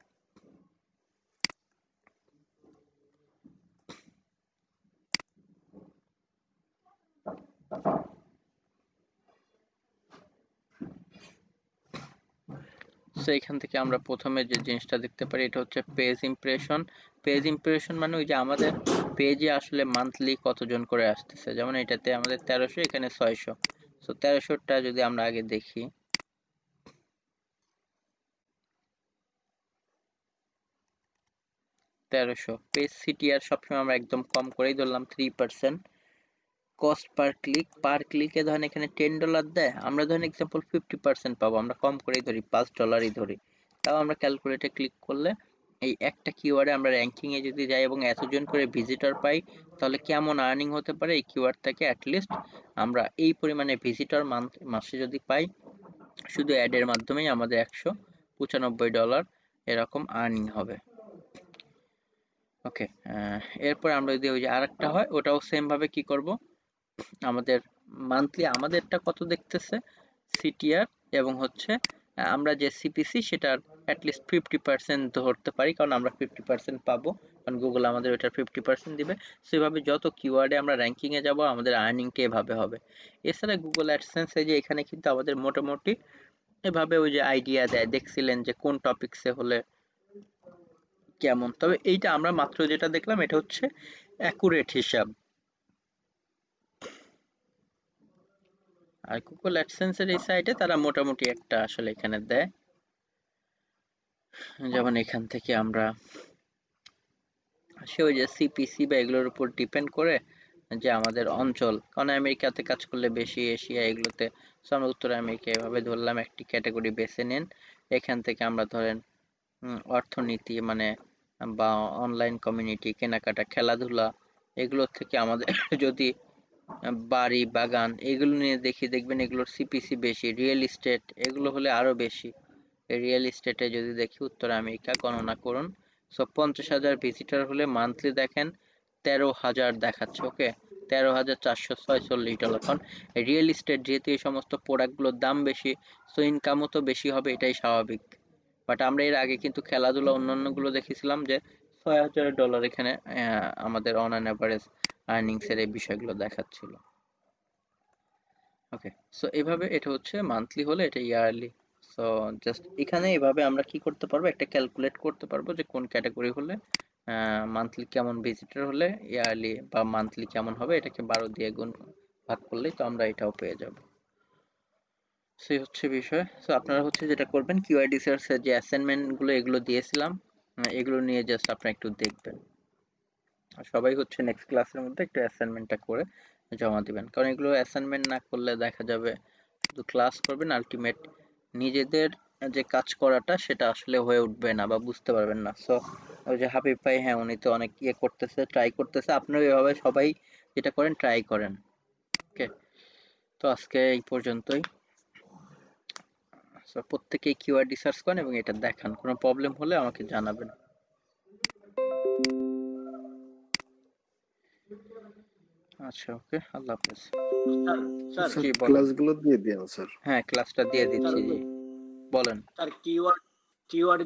সো এখান থেকে আমরা প্রথমে যে জিনিসটা দেখতে পারি এটা হচ্ছে পেজ ইমপ্রেশন। পেজ ইমপ্রেশন মানে ওই যে আমাদের পেজে আসলে মান্থলি কতজন করে আসতেছে, যেমন এটাতে আমাদের 1300, এখানে 600। সো 1300টা যদি আমরা আগে দেখি, 1300 পেজ সিটিআর সবসময় আমরা একদম কম করেই ধরলাম 3%। কস্ট পার ক্লিকে ধরেন এখানে $10 দেয়, আমরা ধরেন এক্সাম্পল 50% পাবো, আমরা কম করেই ধরি, $5 ধরি। তাও আমরা ক্যালকুলেটে ক্লিক করলে এই একটা কিওয়ার্ডে আমরা র্যাঙ্কিং এ যদি যাই এবং এতজন করে ভিজিটর পাই, তাহলে কেমন আর্নিং হতে পারে এই কিওয়ার্ড থেকে। অ্যাটলিস্ট আমরা এই পরিমাণে ভিজিটর মাসে যদি পাই, শুধু অ্যাডের মাধ্যমেই আমাদের $195 এরকম আর্নিং হবে। ওকে, এরপর আমরা যদি ওই যে আরেকটা হয় ওটাও সেম ভাবে কি করব, আমাদের মান্থলি আমাদেরটা কত দেখতেছে সিটিআর এবং হচ্ছে আমরা যে সিপিসি সেটার অ্যাটলিস্ট 50% ধরতে পারি, কারণ আমরা 50% পাবো, কারণ গুগল আমাদের ওটার 50% দিবে। সেভাবে যত কিওয়ার্ডে আমরা র্যাঙ্কিং এ যাব আমাদের আর্নিংটা এভাবে হবে। এছাড়া গুগল অ্যাডসেন্স এই যে এখানে কিন্তু আমাদের মোটামুটি এভাবে ওই যে আইডিয়া দেয়, দেখছিলেন যে কোন টপিকসে হলে কেমন। তবে এইটা আমরা মাত্র যেটা দেখলাম এটা হচ্ছে অ্যাকুরেট হিসাব। আর গুগল অ্যাডসেন্সের এই সাইটে তারা মোটামুটি একটা আসলে এখানে দেয়, যেমন এখান থেকে আমরা সে ওই যে সিপিসি বা এগুলোর উপর ডিপেন্ড করে যে আমাদের অঞ্চল, কারণ আমেরিকাতে কাজ করলে বেশি, এশিয়া এগুলোতে। সো আমরা উত্তর আমেরিকা এভাবে ধরলাম, একটি ক্যাটাগরি বেছে নেন। এখান থেকে আমরা ধরেন অর্থনীতি মানে বা অনলাইন কমিউনিটি, কেনাকাটা, খেলাধুলা এগুলোর থেকে আমাদের যদি বাড়ি, বাগান এগুলো নিয়ে দেখি, দেখবেন এগুলোর সিপিসি বেশি। রিয়েল এস্টেট এগুলো হলে আরো বেশি। রিয়েল এস্টেটে যদি দেখি উত্তর আমেরিকা গণনা করুন। সো 50,000 ভিজিটর হলে মান্থলি দেখেন 13,000 দেখাচ্ছে। ওকে, $13,446। কারণ রিয়েল এস্টেট যেহেতু এই সমস্ত প্রোডাক্টগুলোর দাম বেশি, সো ইনকামও তো বেশি হবে, এটাই স্বাভাবিক। বাট আমরা এর আগে কিন্তু খেলাধুলা অন্যান্যগুলো দেখেছিলাম যে $6,000 এখানে আমাদের অন অ্যান অ্যাভারেজ আর্নিংস এর এই বিষয়গুলো দেখাচ্ছিল। ওকে, সো এভাবে এটা হচ্ছে মান্থলি হলে এটা ইয়ারলি। সো জাস্ট এখানে এভাবে আমরা কি করতে পারবো, একটা ক্যালকুলেট করতে পারবো যে কোন ক্যাটাগরি হলে মান্থলি কেমন ভিজিটর হলে ইয়ারলি বা মান্থলি কেমন হবে, এটাকে 12 দিয়ে ভাগ করলেই তো আমরা এটাও পেয়ে যাব। সেই হচ্ছে বিষয়। সো আপনারা হচ্ছে যেটা করবেন, কিওয়ার্ড রিসার্চের যে অ্যাসাইনমেন্ট গুলো এগুলো দিয়েছিলাম, এগুলো নিয়ে জাস্ট আপনারা একটু দেখবেন। আর সবাই হচ্ছে নেক্সট ক্লাসের মধ্যে একটু অ্যাসাইনমেন্টটা করে জমা দিবেন, কারণ এগুলো অ্যাসাইনমেন্ট না করলে দেখা যাবে শুধু ক্লাস করবেন, আলটিমেট নিজেদের যে কাজ করাটা সেটা আসলে হয়ে উঠবে না বা বুঝতে পারবেন না। সো ওই যে হাবিব ভাই, হ্যাঁ উনি তো অনেক ইয়ে করতেছে, ট্রাই করতেছে, আপনারা এভাবে সবাই যেটা করেন ট্রাই করেন। ওকে, তো আজকে এই পর্যন্তই। সো প্রত্যেকেই কিওয়ার্ড রিসার্চ করেন এবং এটা দেখান, কোনো প্রবলেম হলে আমাকে জানাবেন। আচ্ছা, ওকে, আল্লাহ হাফেজ। স্যার স্যার স্যার জি বলেন। ক্লাসগুলো দিয়ে দিন স্যার। হ্যাঁ, ক্লাসটা দিয়ে দিচ্ছি। জি বলেন। Sir keyword